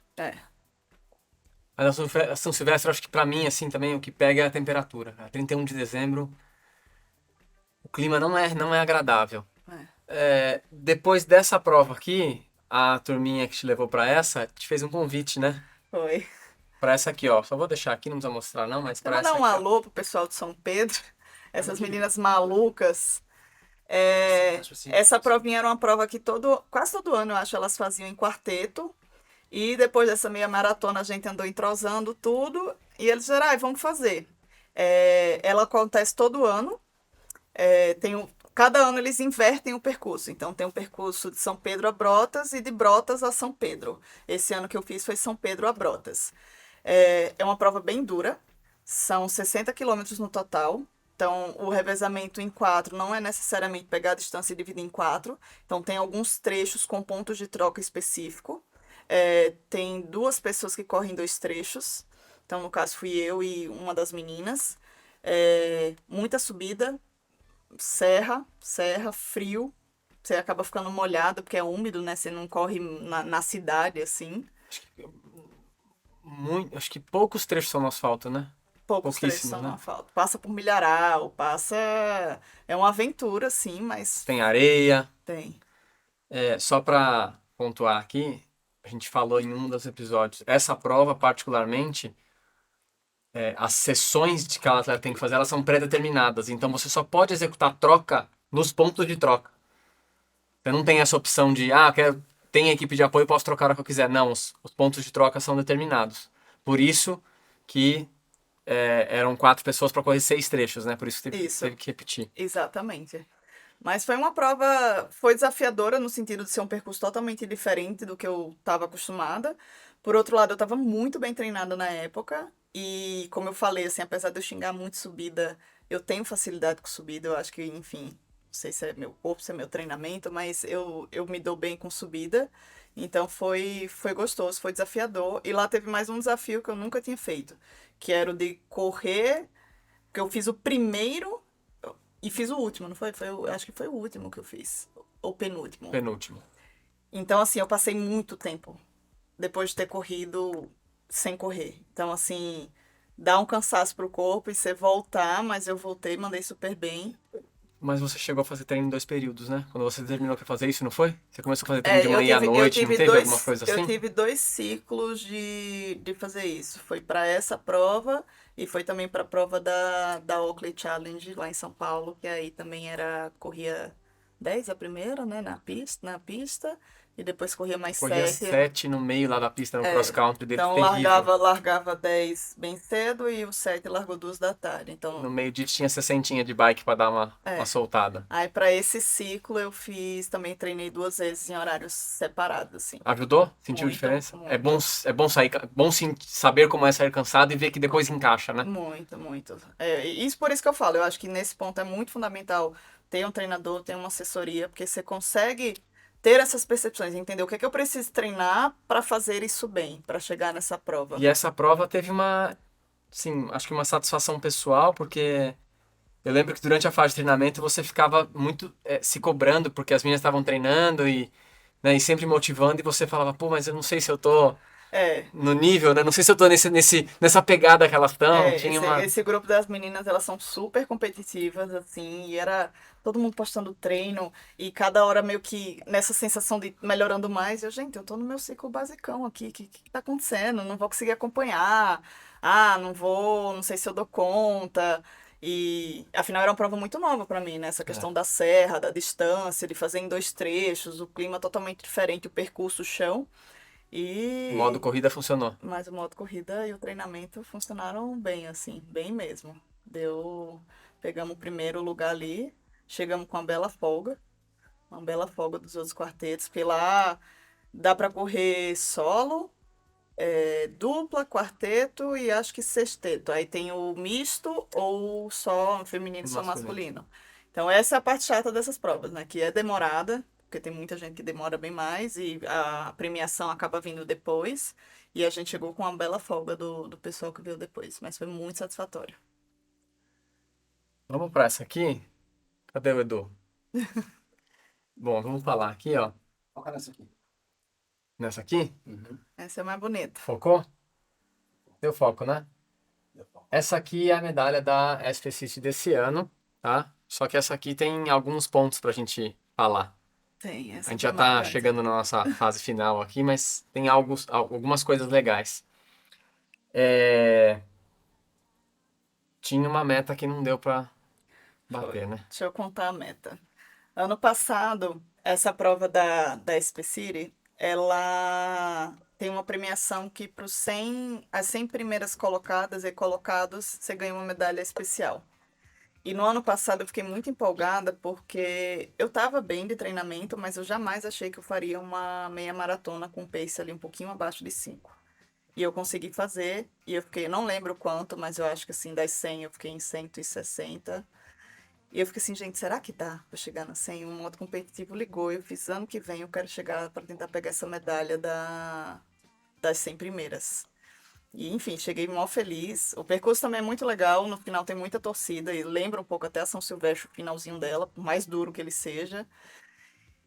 Mas a São Silvestre, eu acho que pra mim, assim, também o que pega é a temperatura. A 31 de dezembro, o clima não é agradável. Depois dessa prova aqui, a turminha que te levou pra essa, te fez um convite, né? Foi. Pra essa aqui, ó. Só vou deixar aqui, não precisa mostrar não, mas Vou pra mandar essa um aqui, ó. alô pro pessoal de São Pedro, essas meninas malucas. Essa provinha era uma prova que quase todo ano, eu acho, elas faziam em quarteto. E depois dessa meia maratona, a gente andou entrosando tudo. E eles disseram, vamos fazer. Ela acontece todo ano. Cada ano eles invertem o percurso. Então tem o percurso de São Pedro a Brotas e de Brotas a São Pedro. Esse ano que eu fiz foi São Pedro a Brotas. É uma prova bem dura. São 60 quilômetros no total. Então, o revezamento em 4 não é necessariamente pegar a distância e dividir em 4. Então, tem alguns trechos com pontos de troca específico. Tem 2 pessoas que correm 2 trechos. Então, no caso, fui eu e uma das meninas. Muita subida, serra, frio. Você acaba ficando molhado, porque é úmido, né? Você não corre na cidade, assim. Acho que poucos trechos são no asfalto, né? Poucos trechos Pouquíssimos, são né? no asfalto. Passa por Milharal, É uma aventura, sim, mas Tem areia. tem. Só pra pontuar aqui, a gente falou em um dos episódios. Essa prova, particularmente, as sessões de que cada atleta tem que fazer, elas são pré-determinadas. Então, você só pode executar troca nos pontos de troca. Você não tem essa opção de, tem equipe de apoio, posso trocar a hora que eu quiser. Não, os pontos de troca são determinados. Por isso que eram 4 pessoas para correr 6 trechos, né? Por isso que teve que repetir. Exatamente. Mas foi uma prova, foi desafiadora no sentido de ser um percurso totalmente diferente do que eu estava acostumada. Por outro lado, eu estava muito bem treinada na época. E como eu falei, assim, apesar de eu xingar muito subida, eu tenho facilidade com subida. Eu acho que, enfim, não sei se é meu corpo, se é meu treinamento, mas eu me dou bem com subida. Então foi gostoso, foi desafiador. E lá teve mais um desafio que eu nunca tinha feito, que era o de correr, que eu fiz o primeiro e fiz o último, não foi? Acho que foi o último que eu fiz. Ou penúltimo. Penúltimo. Então, assim, eu passei muito tempo depois de ter corrido sem correr. Então, assim, dá um cansaço pro corpo e você voltar, mas eu voltei, mandei super bem. Mas você chegou a fazer treino em 2 períodos, né? Quando você terminou pra fazer isso, não foi? Você começou a fazer treino de É, manhã e à noite, não teve alguma coisa eu assim? tive 2 ciclos de fazer isso. Foi para essa prova e foi também para a prova da Oakley Challenge lá em São Paulo, que aí também corria 10 a primeira, né, na pista, e depois corria mais Corria 7. 7 no meio lá da pista, no cross country dele, Então terrível. largava 10 bem cedo e o 7 largou 2 da tarde. No Então, meio disso tinha 60 de bike pra dar uma é. soltada. Aí para esse ciclo eu fiz, também treinei 2 vezes em horários separados, assim. Ajudou? Sentiu Muito, diferença? muito. É bom sair, bom sim, saber como é sair cansado e ver que depois encaixa, né? Muito, muito. Isso por isso que eu falo, eu acho que nesse ponto é muito fundamental ter um treinador, ter uma assessoria, porque você consegue ter essas percepções, entender o que é que eu preciso treinar para fazer isso bem, para chegar nessa prova. E essa prova teve sim, acho que uma satisfação pessoal, porque eu lembro que durante a fase de treinamento você ficava muito se cobrando, porque as meninas estavam treinando né, e sempre motivando, e você falava, pô, mas eu não sei se eu tô É, no nível, né? Não sei se eu tô nessa pegada que elas estão. Tinha esse, uma. esse grupo das meninas, elas são super competitivas, assim, e era todo mundo postando treino, e cada hora meio que nessa sensação de melhorando mais, gente, eu tô no meu ciclo basicão aqui, o que tá acontecendo? Não vou conseguir acompanhar, não vou, não sei se eu dou conta, e afinal era uma prova muito nova para mim, né? Essa É, questão da serra, da distância, de fazer em 2 trechos, o clima totalmente diferente, o percurso, o chão, o modo e corrida funcionou. mas o modo corrida e o treinamento funcionaram bem, assim, bem mesmo. Pegamos o primeiro lugar ali, chegamos com uma bela folga dos outros quartetos, porque lá dá para correr solo, dupla, quarteto e acho que sexteto. Aí tem o misto ou só feminino e só Masculino. masculino. Então essa é a parte chata dessas provas, né? Que é demorada, porque tem muita gente que demora bem mais e a premiação acaba vindo depois. E a gente chegou com uma bela folga do pessoal que veio depois, mas foi muito satisfatório. Vamos pra essa aqui? Cadê o Edu? Bom, vamos falar aqui, ó. Foca nessa aqui. Nessa aqui. Uhum. Essa é mais bonita. Focou? Deu foco, né? Deu foco. Essa aqui é a medalha da SP City desse ano, tá? Só que essa aqui tem alguns pontos pra gente falar. Tem, A essa gente foi já tá marcante. chegando na nossa fase final aqui, mas tem algumas coisas legais. Tinha uma meta que não deu pra Foi. bater, né? Deixa eu contar a meta. Ano passado, essa prova da SP City, ela tem uma premiação que para as 100 primeiras colocadas e colocados, você ganha uma medalha especial. E no ano passado eu fiquei muito empolgada porque eu estava bem de treinamento, mas eu jamais achei que eu faria uma meia maratona com pace ali um pouquinho abaixo de 5. E eu consegui fazer, e eu fiquei, não lembro quanto, mas eu acho que assim, das 100 eu fiquei em 160. E eu fiquei assim, gente, será que dá pra chegar na 100? Um modo competitivo ligou. Eu fiz ano que vem, eu quero chegar para tentar pegar essa medalha das 100 primeiras. E enfim, cheguei mó feliz. O percurso também é muito legal, no final tem muita torcida e lembra um pouco até a São Silvestre, o finalzinho dela, por mais duro que ele seja.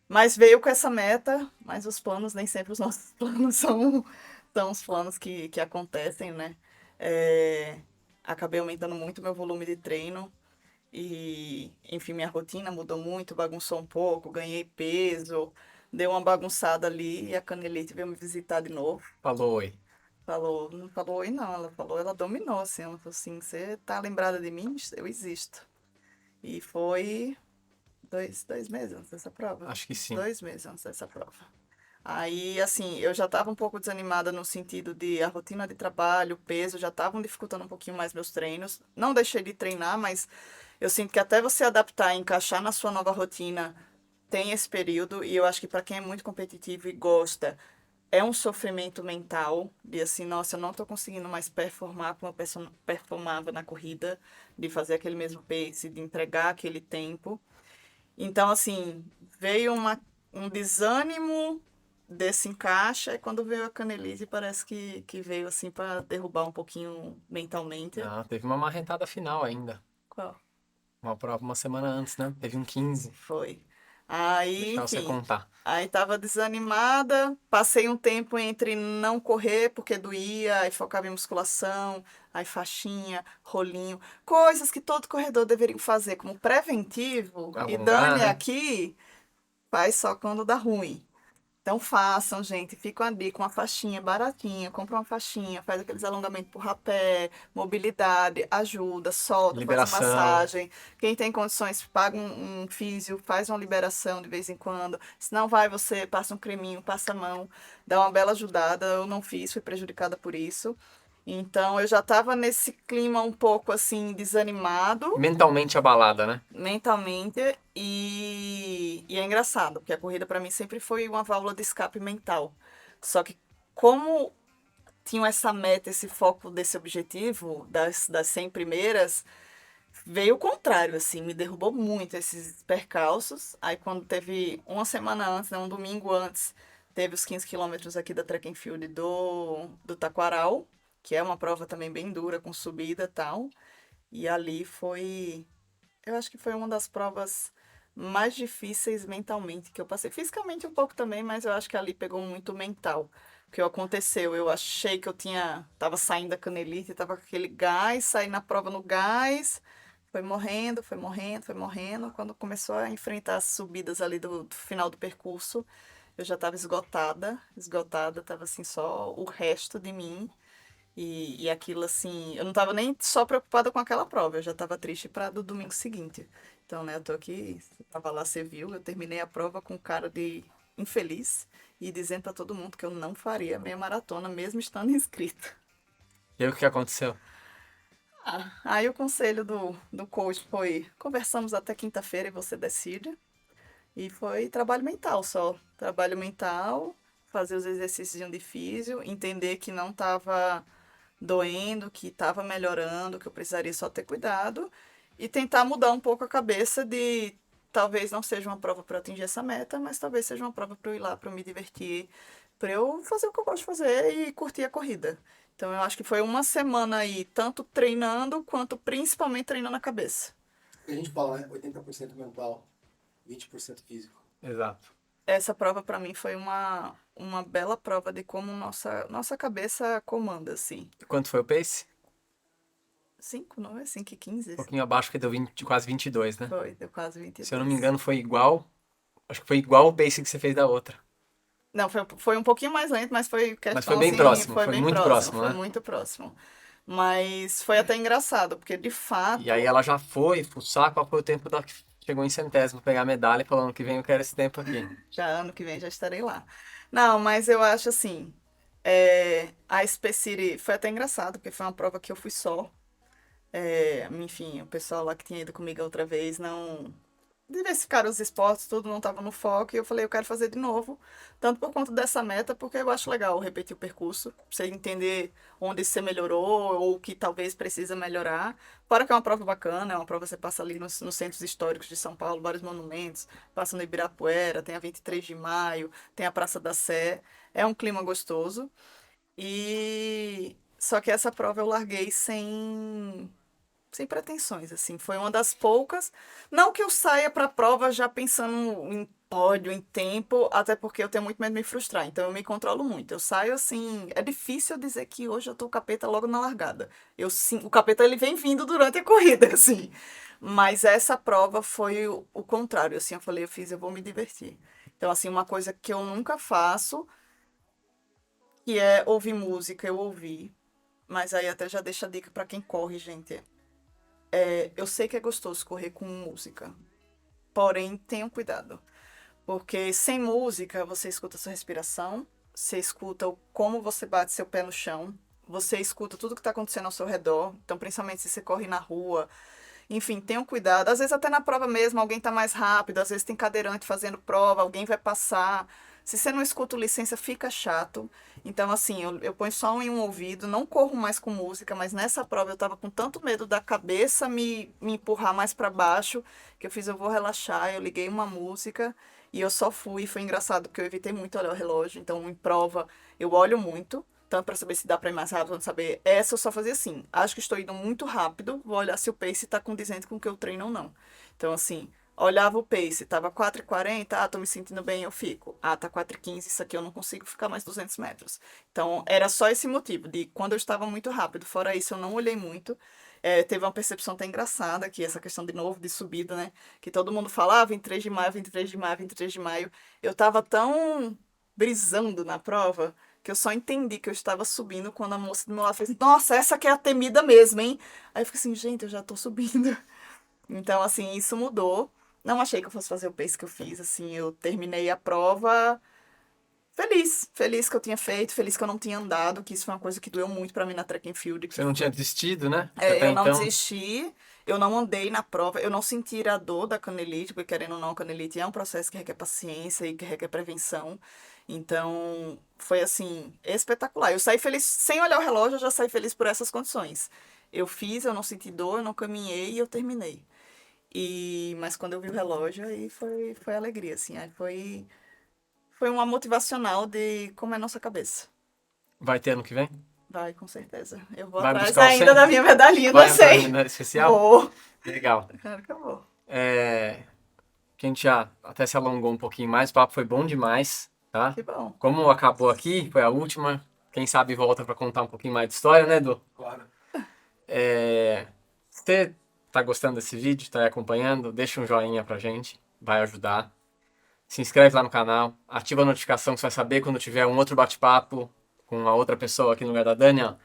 Mas veio com essa meta, mas os planos, nem sempre os nossos planos são os planos que acontecem, né? É, acabei aumentando muito meu volume de treino. E, enfim, minha rotina mudou muito, bagunçou um pouco, ganhei peso, deu uma bagunçada ali e a Canelite veio me visitar de novo. Falou oi. Falou, não falou oi não, ela falou, ela dominou, assim, ela falou assim, você tá lembrada de mim? Eu existo. E foi 2 meses antes dessa prova. Acho que sim. 2 meses antes dessa prova. Aí, assim, eu já estava um pouco desanimada no sentido de a rotina de trabalho, o peso, já estavam dificultando um pouquinho mais meus treinos. Não deixei de treinar, mas eu sinto que até você adaptar e encaixar na sua nova rotina tem esse período. E eu acho que para quem é muito competitivo e gosta, é um sofrimento mental de assim, nossa, eu não estou conseguindo mais performar como eu performava na corrida, de fazer aquele mesmo pace, de entregar aquele tempo. Então, assim, veio um desânimo desse encaixe, e quando veio a canelite, parece que veio assim para derrubar um pouquinho mentalmente. Ah, teve uma marrentada final ainda. Qual? Uma prova uma semana antes, né? Teve um 15. Foi. Aí, Deixar você enfim, contar. aí tava desanimada, passei um tempo entre não correr porque doía, aí focava em musculação, aí faixinha, rolinho, coisas que todo corredor deveria fazer como preventivo, e Alongar, dane né? aqui, faz só quando dá ruim. Então façam, gente. Fica ali com uma faixinha baratinha. Compra uma faixinha, faz aqueles alongamentos por rapé, mobilidade, ajuda, solta, faz uma Liberação. massagem. Quem tem condições, paga um físio, faz uma liberação de vez em quando. Se não vai, você passa um creminho, passa a mão, dá uma bela ajudada. Eu não fiz, fui prejudicada por isso. Então eu já estava nesse clima um pouco assim desanimado Mentalmente abalada, né? mentalmente e é engraçado, porque a corrida para mim sempre foi uma válvula de escape mental. Só que como tinham essa meta, esse foco desse objetivo das 100 primeiras, veio o contrário, assim, me derrubou muito esses percalços. Aí quando teve uma semana antes, né, um domingo antes, teve os 15 quilômetros aqui da Track and Field do Taquaral, que é uma prova também bem dura, com subida e tal. E ali foi eu acho que foi uma das provas mais difíceis mentalmente que eu passei. Fisicamente um pouco também, mas eu acho que ali pegou muito mental. O que aconteceu? Eu achei que eu tava saindo da canelite, tava com aquele gás, saí na prova no gás, foi morrendo, foi morrendo, foi morrendo. Quando começou a enfrentar as subidas ali do final do percurso, eu já estava esgotada, esgotada, tava assim só o resto de mim. E aquilo assim, eu não tava nem só preocupada com aquela prova, eu já tava triste para do domingo seguinte. Então, né, eu tô aqui, tava lá, você viu, eu terminei a prova com cara de infeliz e dizendo para todo mundo que eu não faria a meia maratona, mesmo estando inscrita. E aí o que aconteceu? Aí o conselho do coach foi: conversamos até quinta-feira e você decide. E foi trabalho mental só. Trabalho mental, fazer os exercícios de físio, entender que não estava doendo, que estava melhorando, que eu precisaria só ter cuidado e tentar mudar um pouco a cabeça de talvez não seja uma prova para atingir essa meta, mas talvez seja uma prova para eu ir lá, para eu me divertir, para eu fazer o que eu gosto de fazer e curtir a corrida. Então eu acho que foi uma semana aí, tanto treinando quanto principalmente treinando a cabeça. A gente fala, né? 80% mental, 20% físico. Exato. Essa prova para mim foi uma bela prova de como nossa cabeça comanda, assim. Quanto foi o pace? 5, não é? 5 e Um 15? pouquinho abaixo, que deu 20, quase 22, né? Foi, deu quase Se eu não me 22. engano, foi igual. Acho que foi igual o pace que você fez da outra. Não, foi um pouquinho mais lento, mas foi Mas foi questão bem assim, próximo, foi foi bem muito próximo, próximo, foi né? muito próximo. Mas foi até engraçado, porque de E aí fato, ela já foi pro saco, qual foi o tempo da que chegou em centésimo, pegar a medalha e falou, ano que vem eu quero esse tempo aqui. já ano que vem já estarei lá. Não, mas eu acho assim, a Specity foi até engraçado, porque foi uma prova que eu fui só. Enfim, o pessoal lá que tinha ido comigo a outra vez não diversificaram os esportes, tudo não estava no foco, e eu falei, eu quero fazer de novo, tanto por conta dessa meta, porque eu acho legal repetir o percurso, pra você entender onde você melhorou, ou o que talvez precisa melhorar. Fora que é uma prova bacana, é uma prova que você passa ali nos centros históricos de São Paulo, vários monumentos, passa no Ibirapuera, tem a 23 de Maio, tem a Praça da Sé, é um clima gostoso, e... Só que essa prova eu larguei sem pretensões, assim. Foi uma das poucas. Não que eu saia para a prova já pensando em pódio, em tempo, até porque eu tenho muito medo de me frustrar, então eu me controlo muito. Eu saio assim, é difícil eu dizer que hoje eu tô o capeta logo na largada. Eu sim, o capeta ele vem vindo durante a corrida, assim. Mas essa prova foi o contrário, assim, eu falei, eu vou me divertir. Então, assim, uma coisa que eu nunca faço, que é ouvir música, eu ouvi. Mas aí até já deixa a dica para quem corre, gente. Eu sei que é gostoso correr com música, porém tenham cuidado, Porque sem música, você escuta sua respiração, você escuta como você bate seu pé no chão, você escuta tudo que está acontecendo ao seu redor. Então, principalmente se você corre na rua. Enfim, tenham cuidado. Às vezes até na prova mesmo, alguém está mais rápido, às vezes tem cadeirante fazendo prova, alguém vai passar. Se você não escuta o licença, fica chato. Então, assim, eu ponho só em um ouvido, não corro mais com música, mas nessa prova eu tava com tanto medo da cabeça me empurrar mais para baixo, que eu vou relaxar, eu liguei uma música e eu só fui. Foi engraçado, porque eu evitei muito olhar o relógio. Então, em prova, eu olho muito, tanto para saber se dá para ir mais rápido, quanto saber. Essa eu só fazia assim. Acho que estou indo muito rápido, vou olhar se o pace está condizente com o que eu treino ou não. Então, assim, olhava o pace, tava 4:40, tô me sentindo bem, eu fico. Tá 4:15, isso aqui eu não consigo ficar mais 200 metros. Então, era só esse motivo, de quando eu estava muito rápido. Fora isso, eu não olhei muito. Teve uma percepção até engraçada aqui, essa questão de novo de subida, né? Que todo mundo falava 23 de maio, 23 de maio, 23 de maio. Eu tava tão brisando na prova que eu só entendi que eu estava subindo quando a moça do meu lado fez: Nossa, essa aqui é a temida mesmo, hein? Aí eu fiquei assim, gente, eu já tô subindo. Então, assim, isso mudou. Não achei que eu fosse fazer o pace que eu fiz, assim, eu terminei a prova feliz. Feliz que eu tinha feito, feliz que eu não tinha andado, que isso foi uma coisa que doeu muito pra mim na track and field. Você não tinha desistido, né? Até Eu não então. desisti, eu não andei na prova, eu não senti a dor da canelite, porque querendo ou não, a canelite é um processo que requer paciência e que requer prevenção. Então, foi assim, espetacular. Eu saí feliz, sem olhar o relógio, eu já saí feliz por essas condições. Eu fiz, eu não senti dor, eu não caminhei e eu terminei. Mas quando eu vi o relógio, aí foi alegria, assim. Aí foi uma motivacional de como é a nossa cabeça. Vai ter ano que vem? Vai, com certeza. Eu vou Vai atrás buscar o ainda 100? da minha medalhinha do Vai entrar 100. em medalha especial? Vou. Legal. Claro que eu vou. Que a gente já até se alongou um pouquinho mais, o papo foi bom demais, tá? Que bom. Como acabou aqui, foi a última, quem sabe volta para contar um pouquinho mais de história, né, Edu? Claro. Você tá gostando desse vídeo, tá aí acompanhando, deixa um joinha pra gente, vai ajudar. Se inscreve lá no canal, ativa a notificação que você vai saber quando tiver um outro bate-papo com uma outra pessoa aqui no lugar da Dani, ó.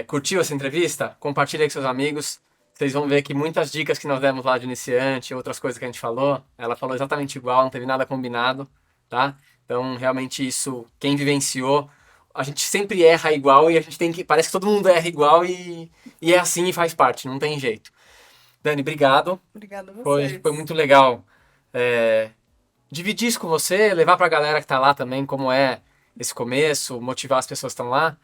Curtiu essa entrevista? Compartilha aí com seus amigos. Vocês vão ver que muitas dicas que nós demos lá de iniciante, outras coisas que a gente falou, ela falou exatamente igual, não teve nada combinado, tá? Então, realmente isso, quem vivenciou, a gente sempre erra igual e a gente tem que, parece que todo mundo erra igual e é assim e faz parte, não tem jeito. Dani, obrigado. Obrigada a vocês. Foi muito legal dividir isso com você, levar pra galera que tá lá também como é esse começo, motivar as pessoas que estão lá.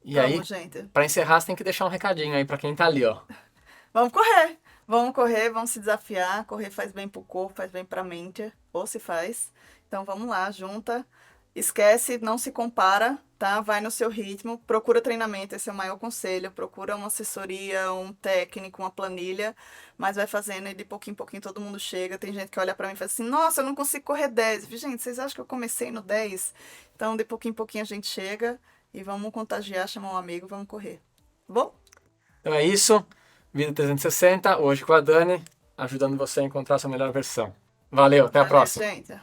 E aí, Vamos, gente. pra encerrar, você tem que deixar um recadinho aí pra quem tá ali, ó. Vamos correr. Vamos correr, vamos se desafiar. Correr faz bem pro corpo, faz bem pra mente. Ou se faz. Então vamos lá, junta. Esquece, não se compara, tá? Vai no seu ritmo. Procura treinamento, esse é o maior conselho. Procura uma assessoria, um técnico, uma planilha. Mas vai fazendo e de pouquinho em pouquinho todo mundo chega. Tem gente que olha pra mim e fala assim, nossa, eu não consigo correr 10. Gente, vocês acham que eu comecei no 10? Então de pouquinho em pouquinho a gente chega e vamos contagiar, chamar um amigo, vamos correr. Bom? Então é isso. Vida 360, hoje com a Dani, ajudando você a encontrar a sua melhor versão. Valeu, até a Valeu, próxima. gente.